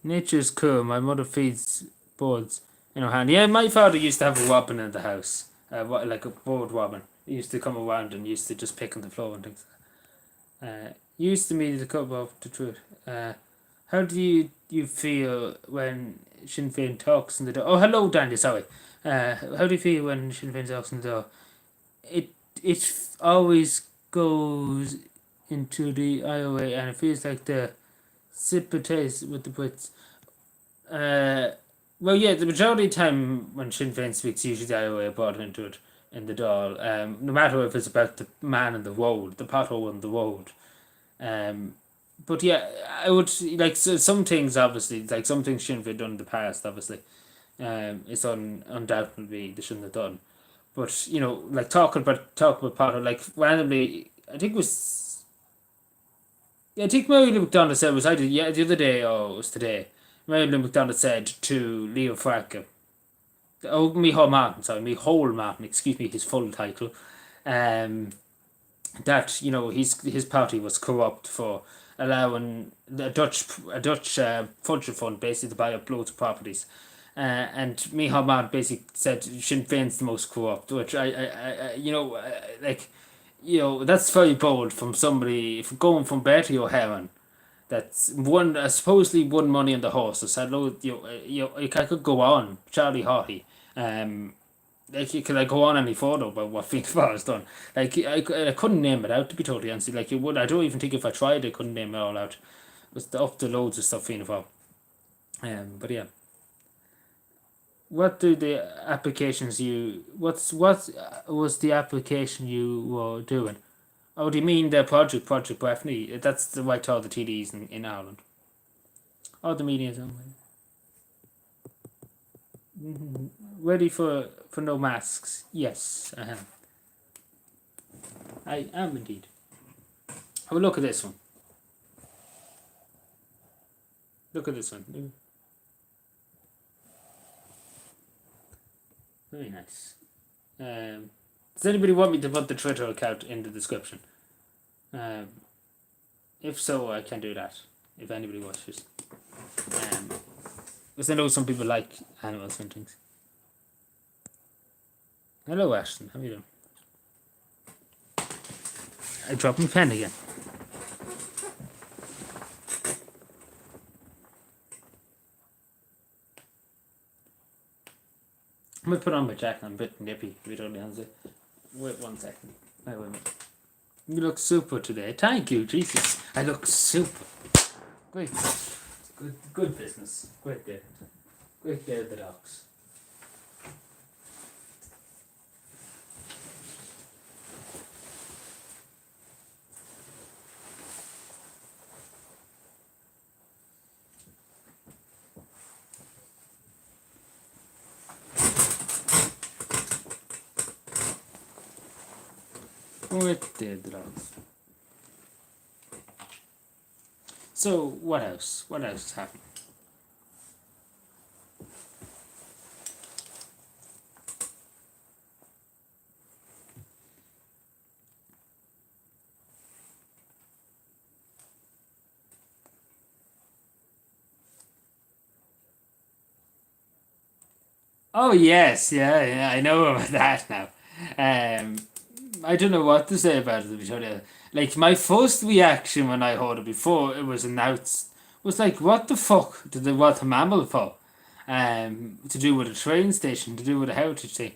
nature's cool. My mother feeds birds in her hand. Yeah, my father used to have a robin in the house. Like a bird robin. He used to come around and used to just pick on the floor and things. Used to me to come off the truth. How do you feel when Sinn Féin talks in the door? Oh, hello, Daniel. Sorry. How do you feel when Sinn Féin talks in the door? It always goes into the IOA and it feels like the sympathize with the Brits. Well, yeah, the majority of the time when Sinn Féin speaks, usually the IOA are brought into it in the Dáil. No matter if it's about the man in the road, the pothole in the road. But yeah, I would like some things. Obviously, like some things shouldn't have done in the past. Obviously, it's undoubtedly they shouldn't have done. But like talking about Potter, like randomly, I think it was. Yeah, I think Mary Lou McDonald said it was either the other day or it was today. Mary Lou McDonald said to Leo Franco, oh Micheál Martin, sorry, Micheál Martin, excuse me, his full title, um, that his party was corrupt for allowing a Dutch function fund basically to buy up loads of properties. And Micheál Martin basically said Sinn Féin's the most corrupt, which like that's very bold from somebody if going from Bertie O'Haran that's one supposedly won money on the horses. I know I could go on Charlie Haughey. Like you could like go on any further about what FIFA has done. Like I couldn't name it out to be totally honest. Like you would, I don't even think if I tried, I couldn't name it all out. It was up to loads of stuff FIFA. But yeah, what do the applications you what was the application you were doing? Oh, do you mean the Project Breffney? That's the White all the TDs in Ireland. All the media. Ready for no masks? Yes, I am. I am indeed. Have a look at this one. Look at this one. Very nice. Does anybody want me to put the Twitter account in the description? If so, I can do that. If anybody wishes. Because I know some people like animals and things. Hello, Ashton. How are you doing? I dropped my pen again. I'm going to put on my jacket. I'm a bit nippy, to be totally honest. Wait 1 second. Wait a minute. You look super today. Thank you, Jesus. I look super. Great. Good business. Great day. Great day of the dogs. Great day of the dogs. So, what else? What else is happening? Oh yes, yeah, yeah, I know about that now. Um, I don't know what to say about it, to be totally honest. Like, my first reaction when I heard it before it was announced was like, what the fuck did they want a mammal for? To do with a train station, to do with a heritage thing.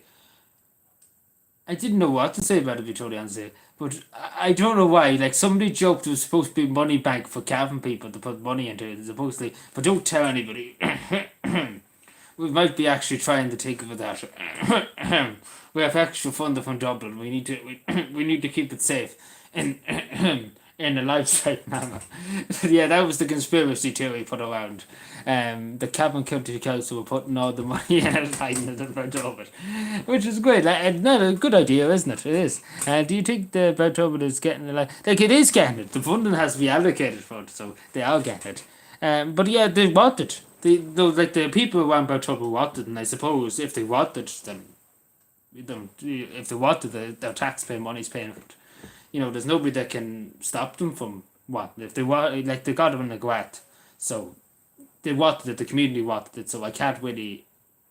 I didn't know what to say about it, to be totally honest. But I don't know why. Like, somebody joked it was supposed to be money bank for cabin people to put money into it, supposedly. But don't tell anybody. We might be actually trying to take of that. We have extra funding from Dublin. We need to keep it safe in in a lifestyle manner. Yeah, that was the conspiracy theory put around. The Cavan County Council were putting all the money in and hiding it in Mount Orbit, which is great. Like, not a good idea, isn't it? It is. Do you think the Mount Orbit is getting like it is getting it? The funding has to be allocated for it, so they are getting it. But yeah, they want it. Like the people around Mount Orbit want it, and I suppose if they want it, then if they want it, their taxpayer money's paying for it. There's nobody that can stop them from what if they want. Like they got it in the grant, so they wanted it. The community wanted it, so I can't really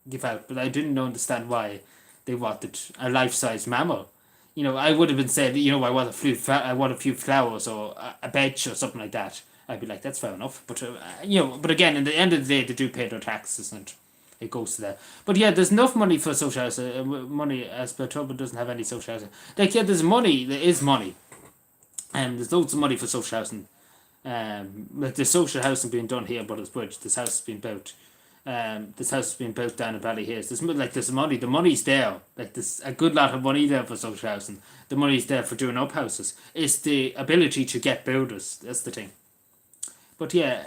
give out. But I didn't understand why they wanted a life-size mammal. I would have been said, I want a few flowers or a bench or something like that. I'd be like, that's fair enough. But again, in the end of the day, they do pay their taxes and it goes to that. But yeah, there's enough money for social housing. Money as per Trump doesn't have any social housing. Like yeah, there's money. There is money, and there's loads of money for social housing. Like there's social housing being done here, but it's bridge. This house has been built. This house has been built down in Ballyhairs. There's money. The money's there. Like there's a good lot of money there for social housing. The money's there for doing up houses. It's the ability to get builders. That's the thing. But yeah,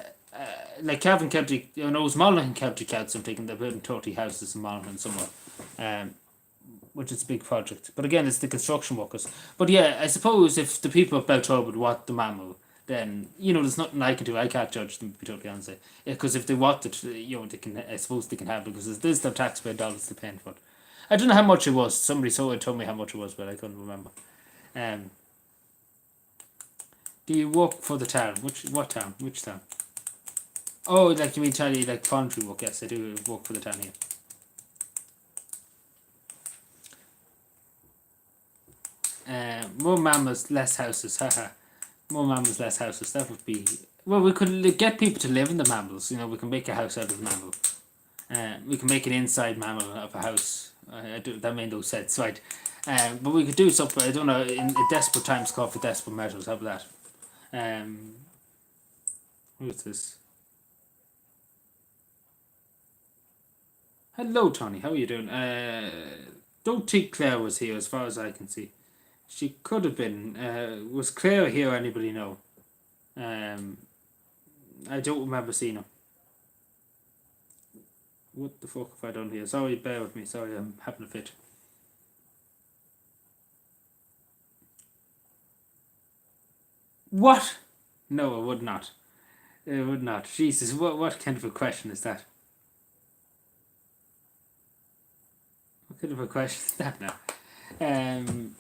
like Cavan County, it was Monaghan County Council. I'm thinking they're building 30 houses in Monaghan somewhere. Um, which is a big project. But again, it's the construction workers. But yeah, I suppose if the people of Beltrod would want the mammal, then there's nothing I can do. I can't judge them, to be totally honest. Because if they want it, they can. I suppose they can have it because there's their taxpayer dollars to pay for it. I don't know how much it was. Somebody told me how much it was, but I couldn't remember. Um, do you work for the town? What town? Which town? Oh, like you mean tell like voluntary work? Yes, I do work for the town here. More mammals, less houses. Haha. More mammals, less houses. That would be. Well, we could get people to live in the mammals. We can make a house out of mammal. We can make an inside mammal of a house. That made no sense, right? But we could do something. I don't know. In desperate times, call for desperate measures. How about that? Who's this? Hello, Tony. How are you doing? Don't think Claire was here, as far as I can see. She could have been. Was Claire here? Anybody know? Um, I don't remember seeing her. What the fuck have I done here? Sorry, bear with me. Sorry, I'm having a fit. What? No, I would not. I would not. Jesus, what kind of a question is that? What kind of a question is that now? Um,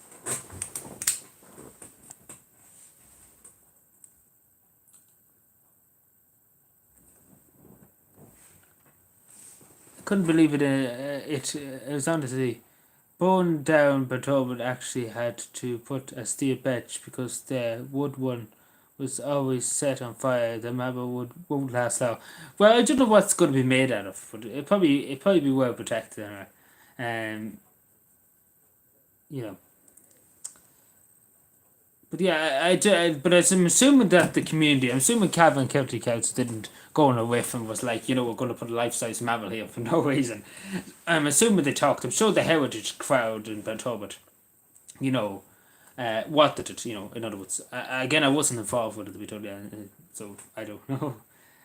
I couldn't believe it. It was on to see. Bone down, but Owen actually had to put a steel bench because the wood one was always set on fire. The marble won't last long. Well, I don't know what's going to be made out of, but it probably be well protected. Anyway. Um, you know. But yeah, but I'm assuming that the community, I'm assuming Cavan County Council didn't go on a whiff and was like, we're going to put a life-size mammal here for no reason. I'm assuming they talked. I'm sure the heritage crowd in Bentobert, you know, wanted it. In other words, again, I wasn't involved with it to be totally honest, so I don't know.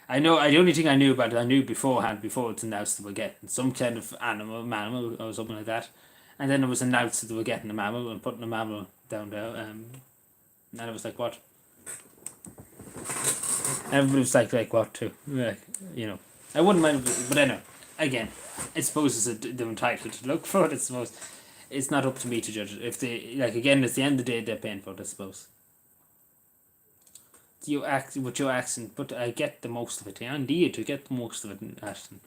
I know. The only thing I knew about it, I knew beforehand before it's announced that we're getting some kind of mammal or something like that, and then it was announced that they were getting a mammal and putting a mammal down there. And it was like, what? Everybody was like what too? Like, I wouldn't mind, but anyway, again, I suppose they're entitled to look for it. I suppose it's not up to me to judge it. If they again, it's the end of the day they're paying for it. I suppose. You act with your accent, but I get the most of it. Yeah, indeed, you get the most of it, Ashton.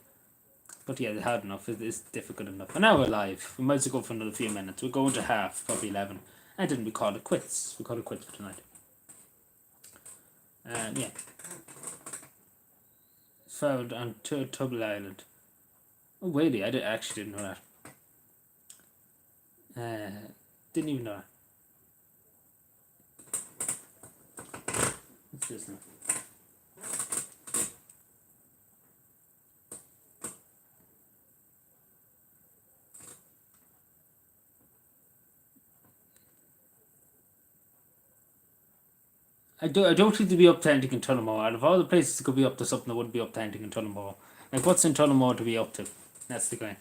But yeah, hard enough. It's difficult enough. And now we're live. We might as well go for another few minutes. We're going to half, probably 11. And then we call it quits. We call it quits for tonight. Yeah. Found on Tubble Island. Oh, really? Actually didn't know that. Didn't even know that. What's this now? I don't think to be up to anything in Tullamore. Out of all the places that could be up to something, that wouldn't be up to anything in Tullamore. Like, what's in Tullamore to be up to? That's the guy.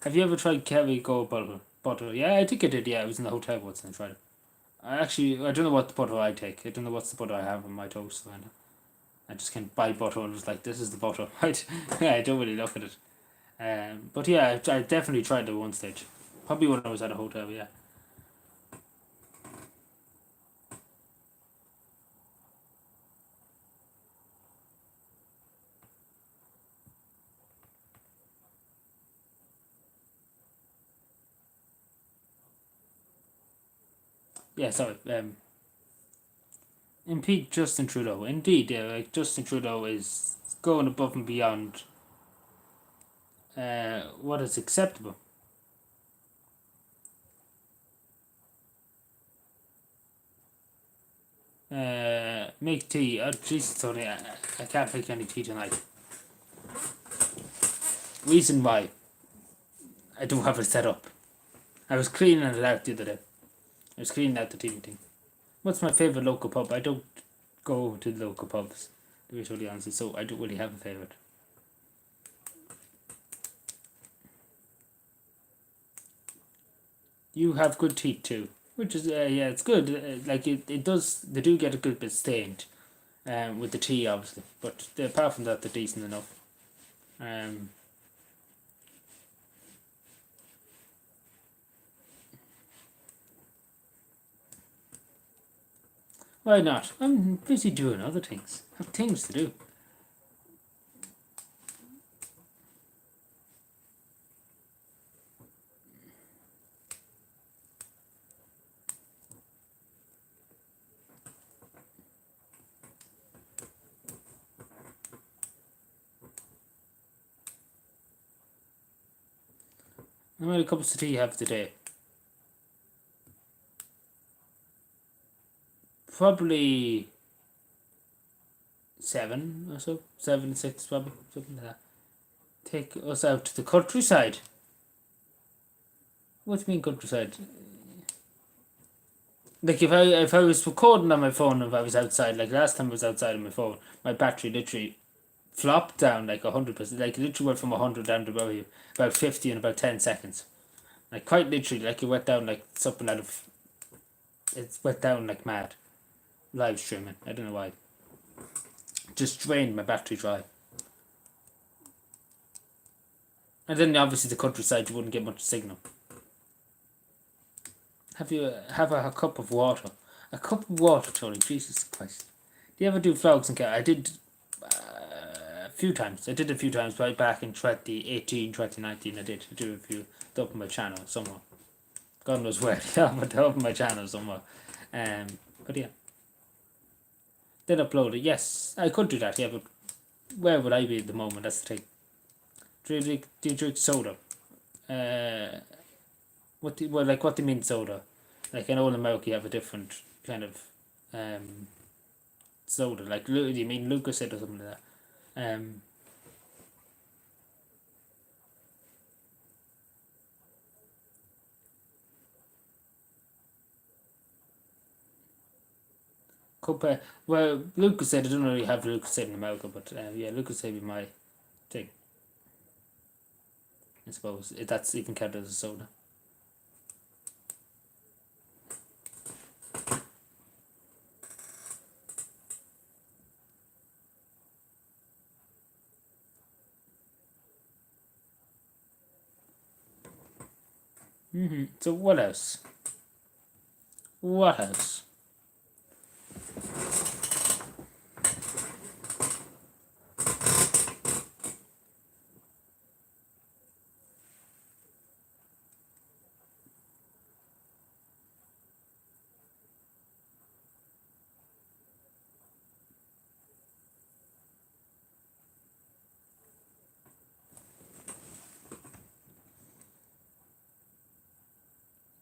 Have you ever tried Kerry Go Butter? Yeah, I think I did. Yeah, I was in the hotel once and I tried it. I don't know what the butter I take. I don't know what's the butter I have on my toast. I just can't buy butter and was like, this is the butter. Yeah, I don't really look at it. But yeah, I definitely tried it at one stage. Probably when I was at a hotel, yeah. Yeah, sorry. Impeach Justin Trudeau. Indeed, yeah, like Justin Trudeau is going above and beyond what is acceptable. Make tea. Oh, Jesus, Tony, I can't make any tea tonight. Reason why I don't have it set up. I was cleaning it out the other day. I was cleaning out the TV thing. What's my favourite local pub? I don't go to the local pubs, to be totally honest, so I don't really have a favourite. You have good teeth too, which is yeah, it's good. Like it does. They do get a good bit stained, with the tea obviously, but apart from that, they're decent enough. Why not? I'm busy doing other things. I have things to do. How many cups of tea you have today? Probably 7 or so. 7, 6 probably. Something like that. Take us out to the countryside. What do you mean countryside? Like if I was recording on my phone, if I was outside, like last time I was outside on my phone, my battery literally flopped down like 100%. Like literally went from 100 down to about 50 in about 10 seconds. Like quite literally, like it went down like something out of. It went down like mad. Live streaming. I don't know why. Just drained my battery dry. And then obviously the countryside, you wouldn't get much signal. Have you have a cup of water? A cup of water, Tony. Jesus Christ. Do you ever do vlogs and I did a few times. I did a few times right back in 2018, 2019. I did do a few. Up on my channel somewhere. God knows where. But up on my channel somewhere. But yeah. Then upload it. Yes, I could do that. Yeah, but where would I be at the moment? That's the thing. Do you drink soda? What do you mean soda? Like I know in America you have a different kind of soda. Like do you mean Lucozade or something like that? Well, Lucozade, I don't really have Lucozade in America, but yeah, Lucozade would be my thing. I suppose that's even counted as a soda. So what else? What else?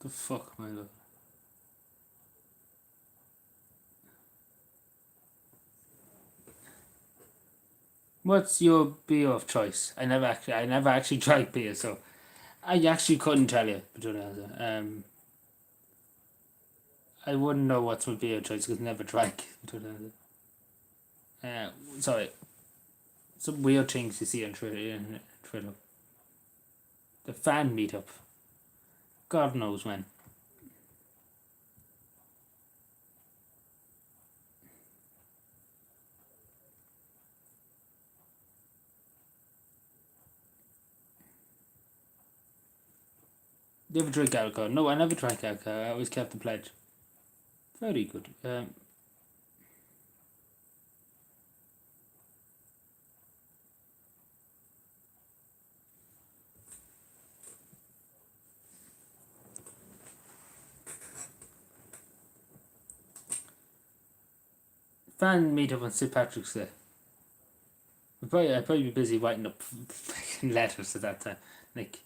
The fuck, my love. What's your beer of choice? I never actually tried beer, so I actually couldn't tell you. I wouldn't know what's my beer of choice because I never drank. Uh, sorry, some weird things you see on Twitter. The fan meetup. God knows when. Do you ever drink alcohol? No, I never drank alcohol. I always kept the pledge. Very good. Fan meetup on St. Patrick's Day. I'd probably be busy writing up letters at that time. Like,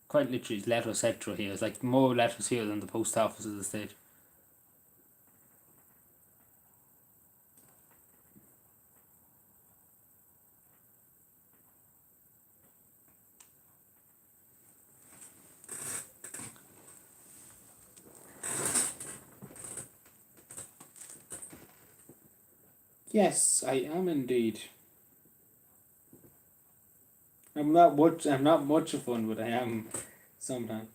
quite literally, letter sector here. It's like more letters here than the post office at the stage. Yes, I am indeed. I'm not much. I'm not much of one, but I am sometimes.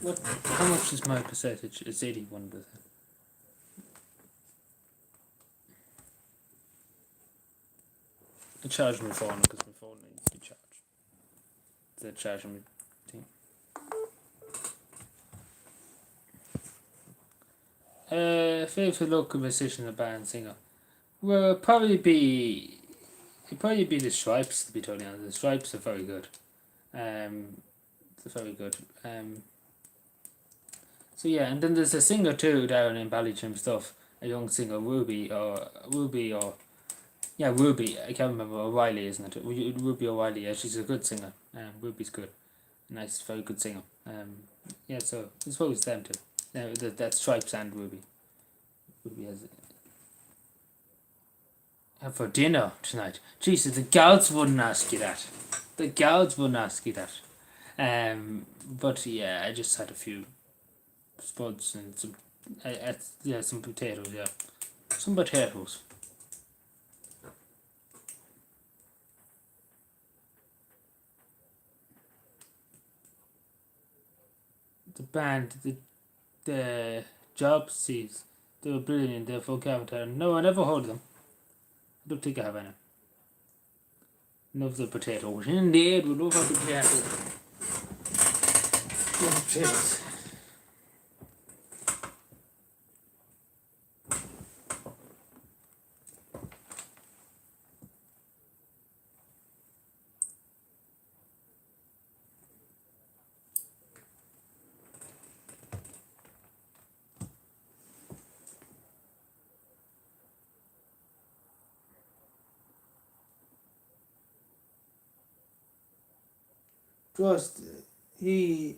What? How much is my percentage? It's 81%. I charge my phone because my phone needs to be charged. They're charging me. Favorite local musician or band singer? Well, it'd probably be the Stripes. To be totally honest, the Stripes are very good. They're very good. So yeah, and then there's a singer too down in Ballytrim stuff. A young singer, Ruby or yeah, Ruby. I can't remember. O'Reilly, isn't it? Ruby O'Reilly. Yeah, she's a good singer. Ruby's good. Nice, very good singer. Yeah. So I suppose them too. That's Stripes and Ruby. Ruby has. And for dinner tonight. Jesus, the gals wouldn't ask you that. The gals wouldn't ask you that. But yeah, I just had a few spuds and some, yeah, some potatoes. Yeah, some potatoes. The band, the Jobsies, they were brilliant. They're folk avatar. No, I never heard of them. I don't think I have any. Love the potatoes. Indeed, we love the potatoes. Love potatoes. Trust, he's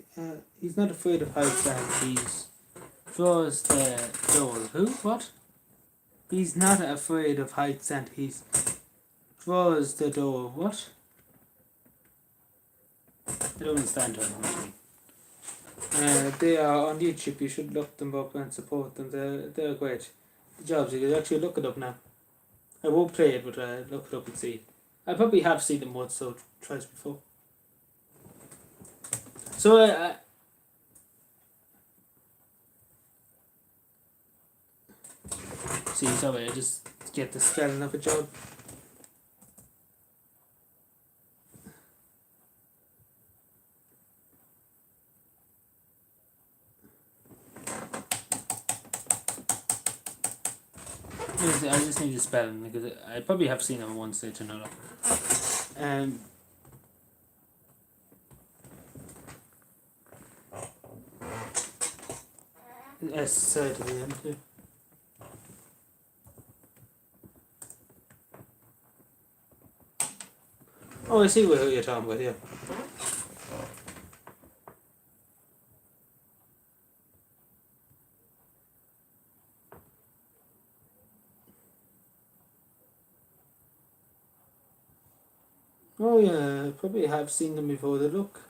not afraid of heights and he's draws the door. Who? What? He's not afraid of heights and he's draws the door. What? I don't understand what they are on YouTube. You should look them up and support them. They're great. The jobs. You can actually look it up now. I won't play it, but look it up and see. I probably have seen them once or twice before. So see, sorry, I just get the spelling of a job. I just need to spell him because I probably have seen him one stage or another. S side to the end too. Oh, I see who you're talking about, yeah. Oh yeah, I probably have seen them before. They look.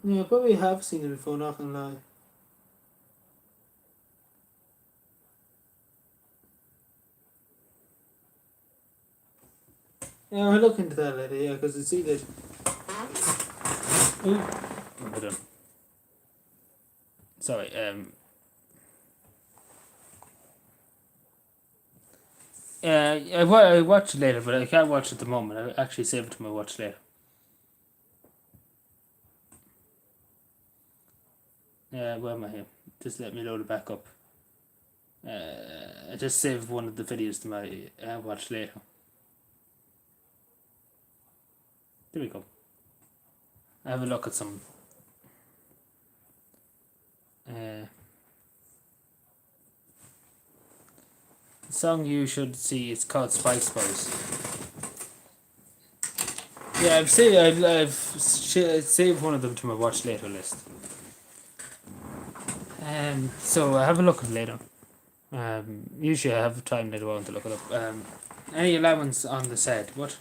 Yeah, I probably have seen them before, not gonna lie. Yeah, I'll look into that later, yeah, because it's either. Ooh. Hold on. Sorry, I watch it later, but I can't watch it at the moment. I actually save it to my watch later. Where am I here? Just let me load it back up. I just saved one of the videos to my watch later. There we go. I have a look at some. The song you should see is called Spice Boys. Yeah, I've saved one of them to my watch later list. So I have a look at it later. Usually I have time later on to look it up. Any allowance on the set? What?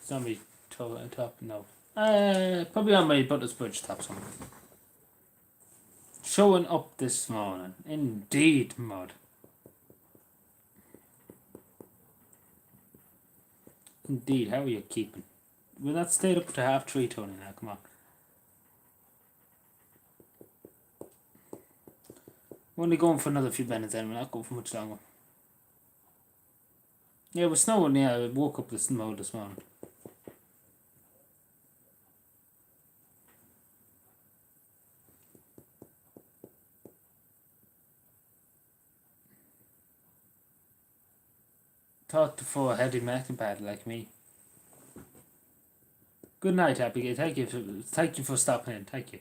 Zombie top? No. Probably on my Butler's Bridge top somewhere. Showing up this morning. Indeed, mod. Indeed, how are you keeping? We're not stayed up to 3:30, Tony, now, come on. We're only going for another few minutes then, we're not going for much longer. Yeah, it was snowing, yeah, I woke up with snow this morning. Talk to for a heady MacBad like me. Good night, Abigail. Thank you for stopping in. Thank you.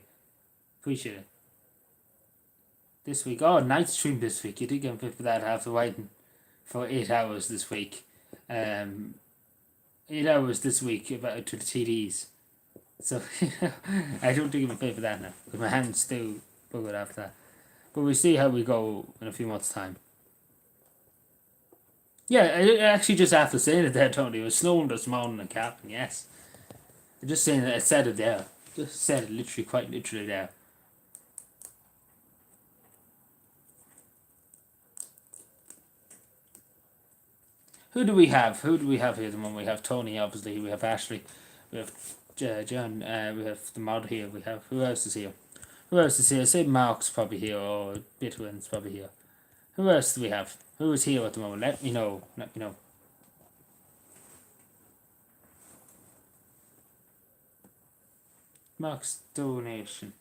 Appreciate it. This week, night stream this week. You did get fit for that after waiting for 8 hours this week. 8 hours this week about to the TDs. So I don't think I'm fit for that now. Because my hand's still buggered after that. But we'll see how we go in a few months' time. Yeah, I actually just after saying it there, Tony, it was snowing this morning in Captain, yes. I'm just saying that I said it there. Just said it literally, quite literally there. Who do we have? Who do we have here at the moment? We have Tony, obviously. We have Ashley. We have John. We have the mod here. We have... Who else is here? Who else is here? I say Mark's probably here, or Bitwin's probably here. Who else do we have? Who is here at the moment? Let me know. Let me know. Mark's donation.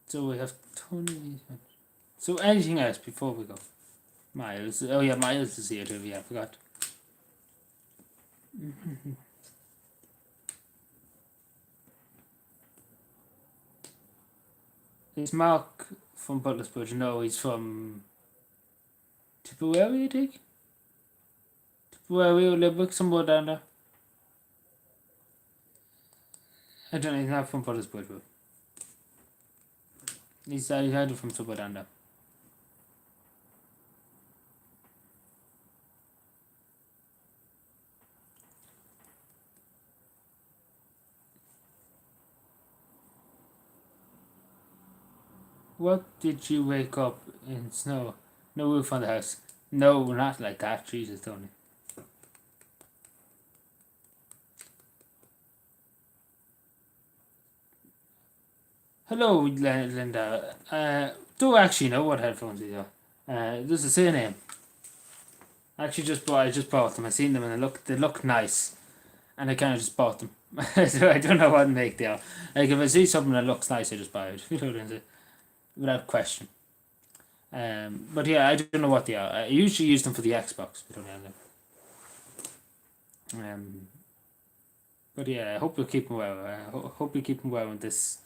So we have Tony. So anything else before we go? Miles. Oh yeah, Miles is here too. Yeah, I forgot. Is Mark from Butler's Bridge? No, he's from Tipperary, I think. Tipperary or Limerick, somewhere down there. I don't know, he's not from Pottersburg. He's heard it from Subadanda. What did you wake up in snow? No roof on the house. No, not like that. Jesus, Tony. Hello, Linda. Do actually know what headphones these are. There's a surname. I just bought them. I seen them and they look nice, and I kind of just bought them. So I don't know what make they are. Like if I see something that looks nice, I just buy it. You know what I'm saying? Without question. But yeah, I don't know what they are. I usually use them for the Xbox, but only on them. But yeah, I hope you're keeping well. I hope you're keeping well on this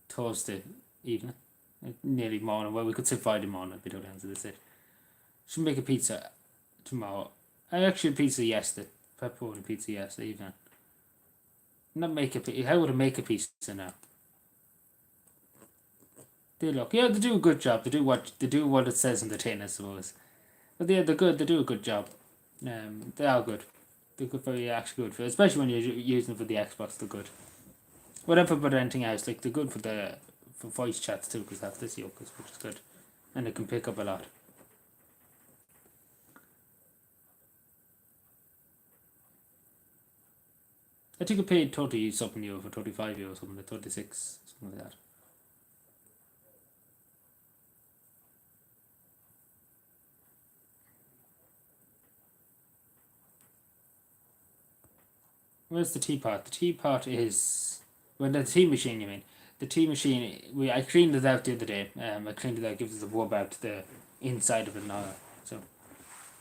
Thursday evening, nearly morning. Well, we could say Friday morning, but don't answer this. It should make a pizza tomorrow. I actually had pizza yesterday, pepperoni pizza yesterday evening. Not make a pizza. How would I make a pizza now? They look, yeah, they do a good job. They do what it says in the tin, I suppose. But yeah, they're good. They do a good job. They are good. They're good, very actually good for, especially when you're using them for the Xbox. They're good. Whatever, but anything else, like they're good for voice chats too, because they have this Yokas, which is good, and they can pick up a lot. I think I paid 30 something euro for 35 euro, something like 36, something like that. Where's the teapot? The teapot is the tea machine. You mean the tea machine? I cleaned it out the other day. I cleaned it out, gives it a rub out the inside of it now. So,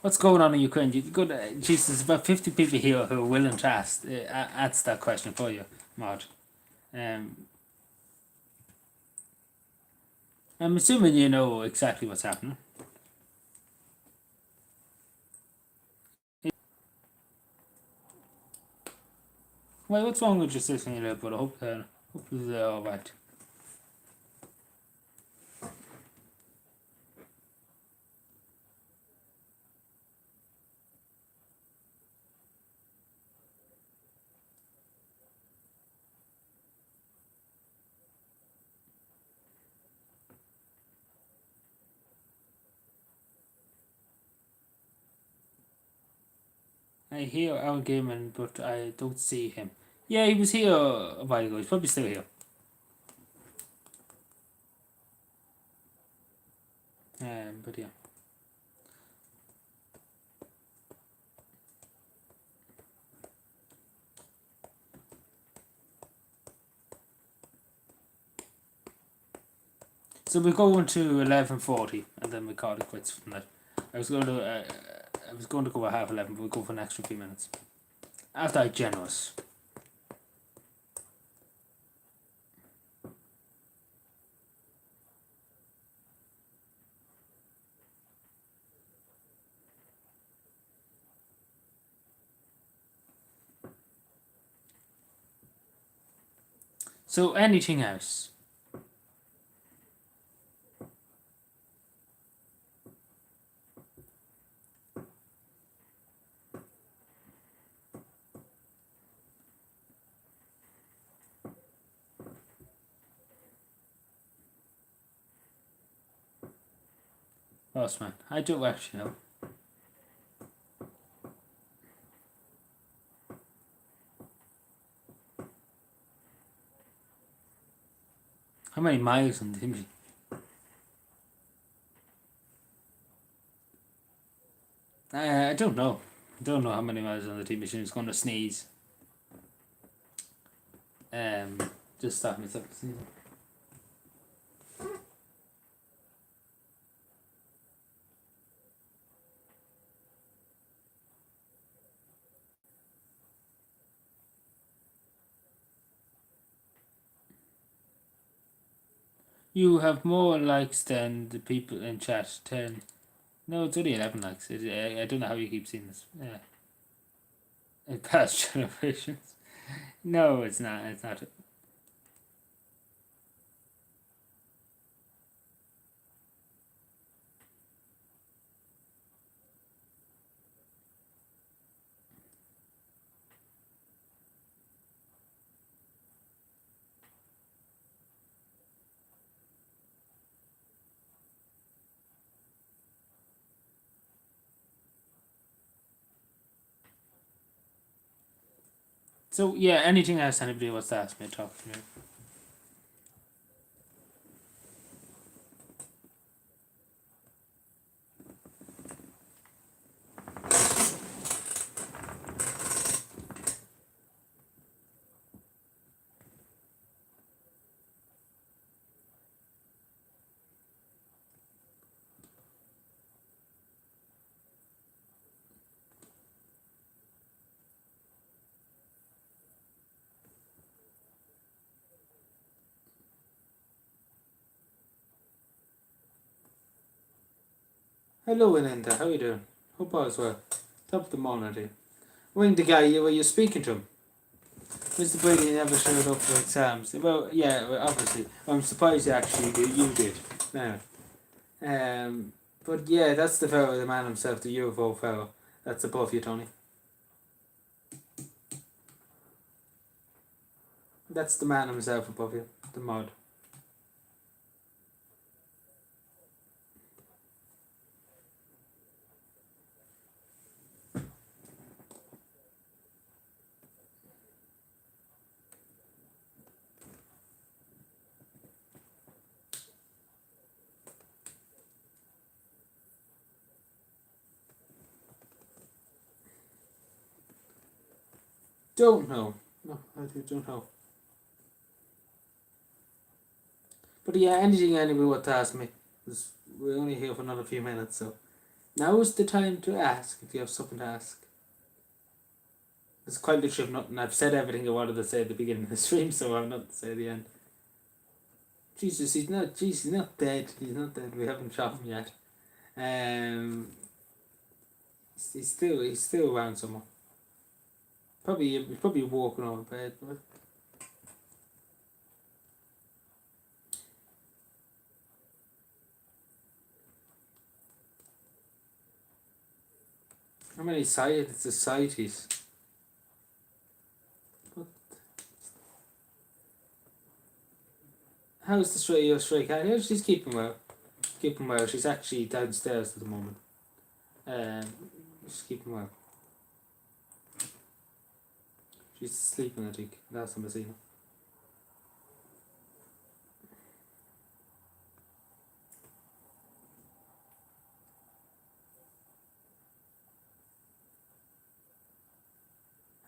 what's going on in Ukraine? You good? Jesus, there's about 50 people here who are willing to ask that question for you, Maud. I'm assuming you know exactly what's happening. Well, what's wrong with your sister in your but I hope they're alright. I hear Alan Gaiman, but I don't see him. Yeah, he was here a while ago. He's probably still here. But yeah. So we go on to 11:40, and then we call it quits from that. I was going to go at 11:30, but we'll go for an extra few minutes. After I generous. So anything else? Boss man, I don't actually know. How many miles on the Timothy? I don't know. I don't know how many miles on the T machine. It's going to sneeze. Just stop myself sneezing. You have more likes than the people in chat. 10. No, it's only 11 likes. I don't know how you keep seeing this. Yeah. In past generations. No, it's not. It's not. So yeah, anything else anybody wants to ask me, talk to me. Hello, Ananda. How you doing? Hope all's well. Top of the morning, dear. When the guy were you speaking to him? Mr. Brady never showed up for exams. Well, yeah, well, obviously. I'm surprised actually that you did. Now, but yeah, that's the fellow, the man himself, the UFO fellow. That's above you, Tony. That's the man himself above you, the mod. Don't know. No, I don't know. But yeah, anything anybody want to ask me? 'Cause we're only here for another few minutes, so now is the time to ask if you have something to ask. There's quite literally nothing. I've said everything I wanted to say at the beginning of the stream, so I'm not to say at the end. Jesus, he's not. Jesus, he's not dead. He's not dead. We haven't shot him yet. Um, he's still around somewhere. He's probably walking over bed. But how many societies? But how's your stray cat? Yeah, she's keeping well. Keeping well. She's actually downstairs at the moment. Um, she's keeping well. She's sleeping, I think. Last time I seen her.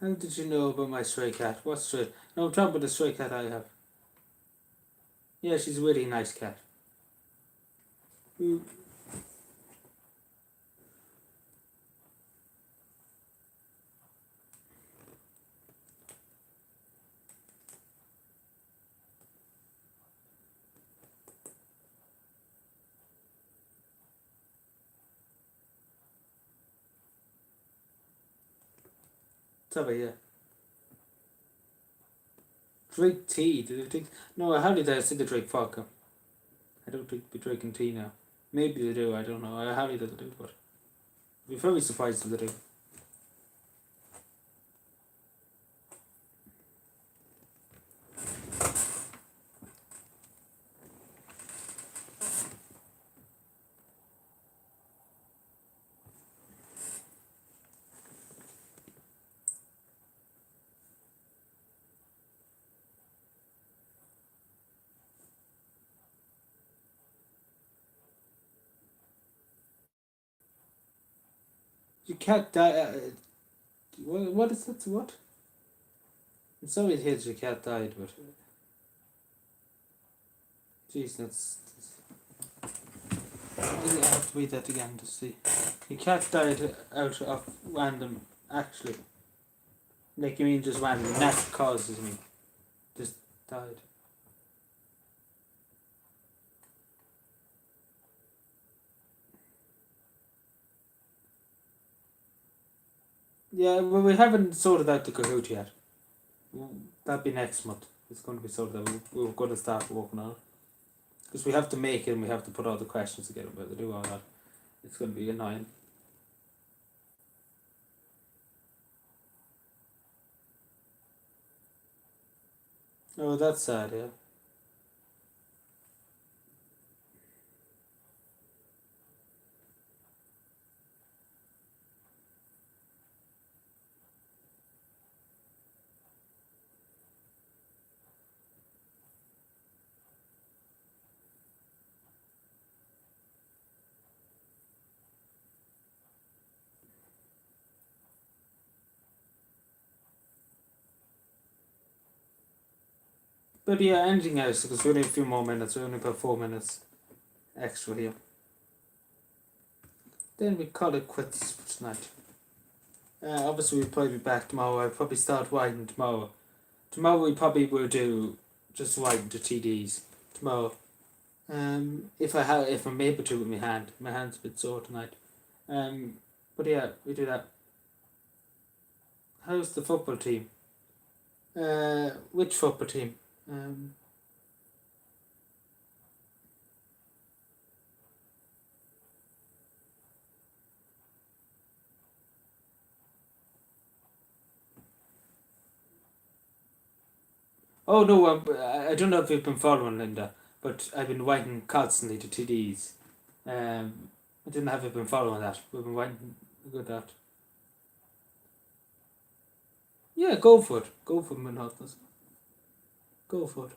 How did you know about my stray cat? What stray? No, I'm talking about the stray cat I have. Yeah, she's a really nice cat. Mm. Sorry, yeah. Drink tea. Did I think? No, how did I say they drink vodka? I don't think be drinking tea now. Maybe they do. I don't know. I highly doubt they do, but I'd be very surprised if they do. Your cat died. What is that? What? I'm sorry to hear that your cat died, but jeez, I have to read that again to see. Your cat died out of random, actually. Like you mean just random, natural causes. I mean, just died. Yeah, well, we haven't sorted out the Kahoot yet. That'll be next month. It's going to be something that we're going to start working on. Because we have to make it and we have to put all the questions together. We have to do all that. It's going to be annoying. Oh, that's sad, yeah. But yeah, anything else? Because we only have a few more minutes. We only about 4 minutes extra here. Then we call it quits for tonight. Obviously, we'll probably be back tomorrow. I'll probably start writing tomorrow. Tomorrow we probably will do just writing the TDs tomorrow. If I'm able to with my hand. My hand's a bit sore tonight. But yeah, we do that. How's the football team? Which football team? Oh no, I don't know if you've been following Linda, but I've been writing constantly to TDs. I didn't have been following that. We've been writing good that. Yeah, go for it. Go for it, Go for it.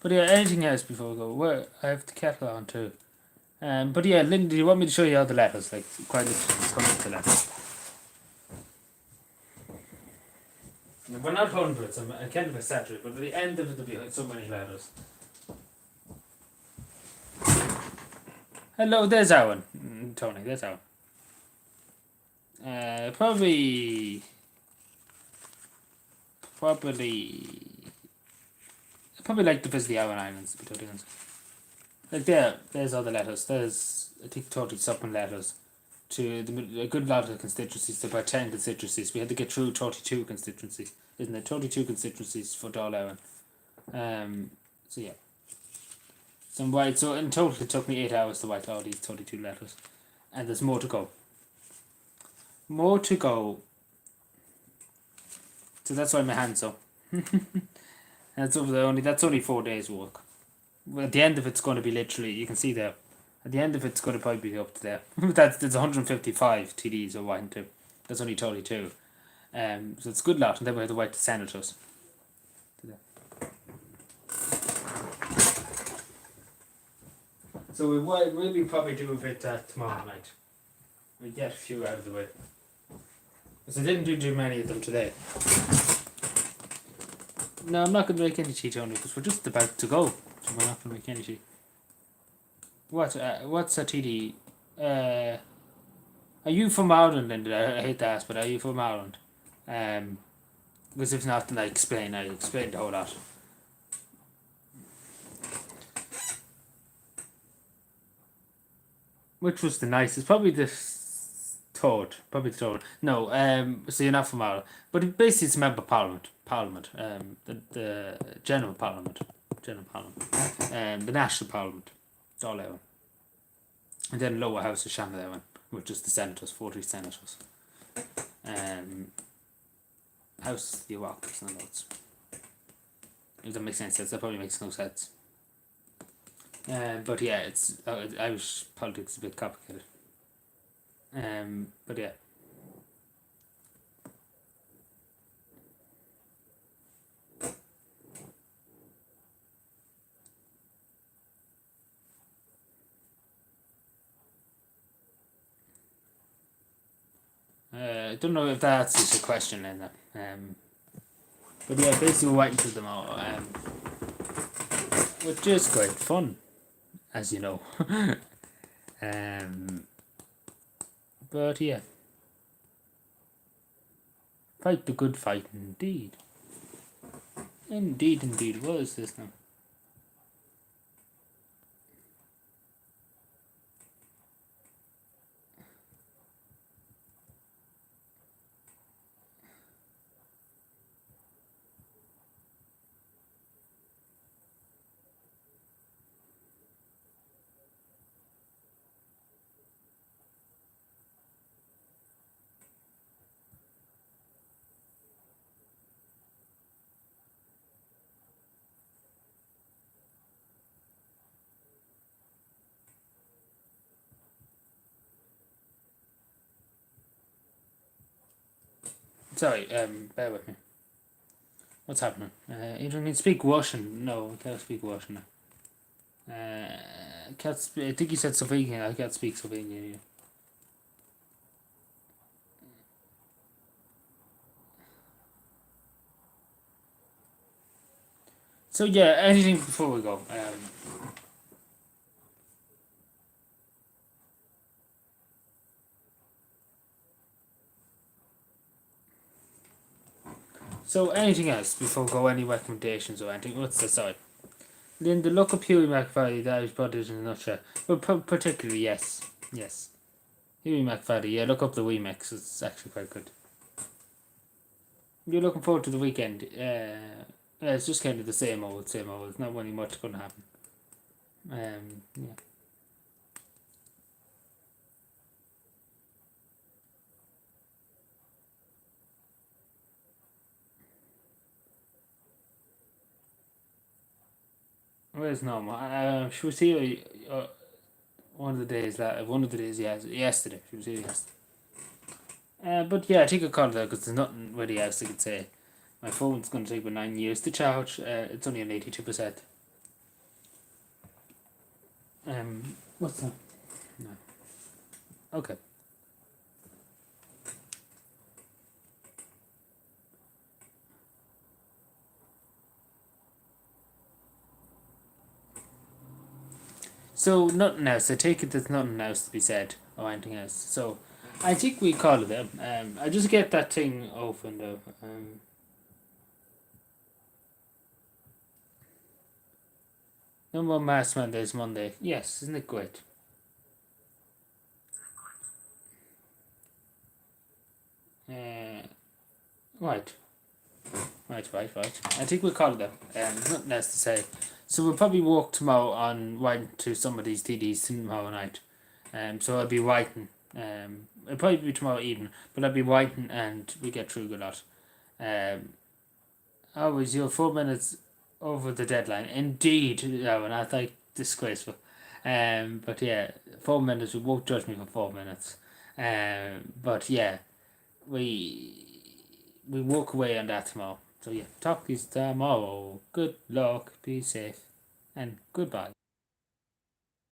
But yeah, anything else before we go? Well, I have the kettle on too. But yeah, Linda, do you want me to show you all the letters? Like, quite literally, it's hundreds of letters. We're not hundreds, I can't have a century, but at the end of it, there'll be so many letters. Hello, there's Owen. Tony, there's Owen. Probably. Probably like to visit the Aran Islands, to be totally honest. Like there's all the letters. There's, I think, 30 something letters to a good lot of the constituencies, to about 10 constituencies. We had to get through 32 constituencies, isn't it? 32 constituencies for Dáil Éireann. So yeah. So in total it took me 8 hours to write all these 32 letters. And there's more to go. More to go. So that's why my hand's up. That's only 4 days work. Well, at the end of it's going to be literally, you can see there. At the end of it's going to probably be up to there. There's 155 TDs we're writing to. That's only 32. So it's a good lot, and then we have to write to senators. So we'll probably do a bit tomorrow night. We get a few out of the way. Because I didn't do too many of them today. No, I'm not going to make any tea, Tony, because we're just about to go. So we're not going to make any tea. What's a TD? Are you from Ireland, Linda? I hate to ask, but are you from Ireland? Because if not, then I explain the whole lot. Which was the nicest? Probably the third. No, so you're not from Ireland. But basically it's a member of Parliament. The General Parliament. The National Parliament. Dáil Éireann. And then lower house of Seanad Éireann, which is the senators, 40 senators. House of the Oireachtas and loads. If that makes any sense, that probably makes no sense. But yeah, it's Irish politics is a bit complicated. But yeah. I don't know if that answers your question, Linda. But yeah, basically we're waiting for them all, which is quite fun, as you know. um, but yeah, fight the good fight, indeed. Indeed, indeed. What is this now? Sorry, bear with me. What's happening? You don't need to speak Russian. No, I can't speak Russian now. I think you said Slovenian. I can't speak Slovenian. Yeah. So yeah, anything before we go? So anything else before we go? Any recommendations or anything? What's the side? Then the look up Huey McFaddy. That is put it in a nutshell. But particularly, yes, yes. Huey McFaddy. Yeah, look up the remix. It's actually quite good. You're looking forward to the weekend. Yeah, it's just kind of the same old, same old. It's not really much going to happen. Yeah. Where's normal? She was here one of the days that one of the days yesterday. She was here yesterday. But yeah, I think I called her because there's nothing really else I could say. My phone's going to take about 9 years to charge. It's only on 82%. What's that? No. Okay. So nothing else. I take it there's nothing else to be said or anything else. So I think we call it them. I just get that thing opened up. No more Mass Mondays Monday. Yes, isn't it great? Uh, right. Right. I think we'll call it them. Nothing else to say. So we'll probably work tomorrow on writing to some of these TDs tomorrow night. So I'll be writing. It'll probably be tomorrow evening, but I'll be writing and we get through a lot. Always, you're 4 minutes over the deadline. Indeed, Owen, I think disgraceful. But yeah, 4 minutes. We won't judge me for 4 minutes. But yeah, we we walk away on that tomorrow. So yeah, talk to you tomorrow. Good luck, be safe, and goodbye.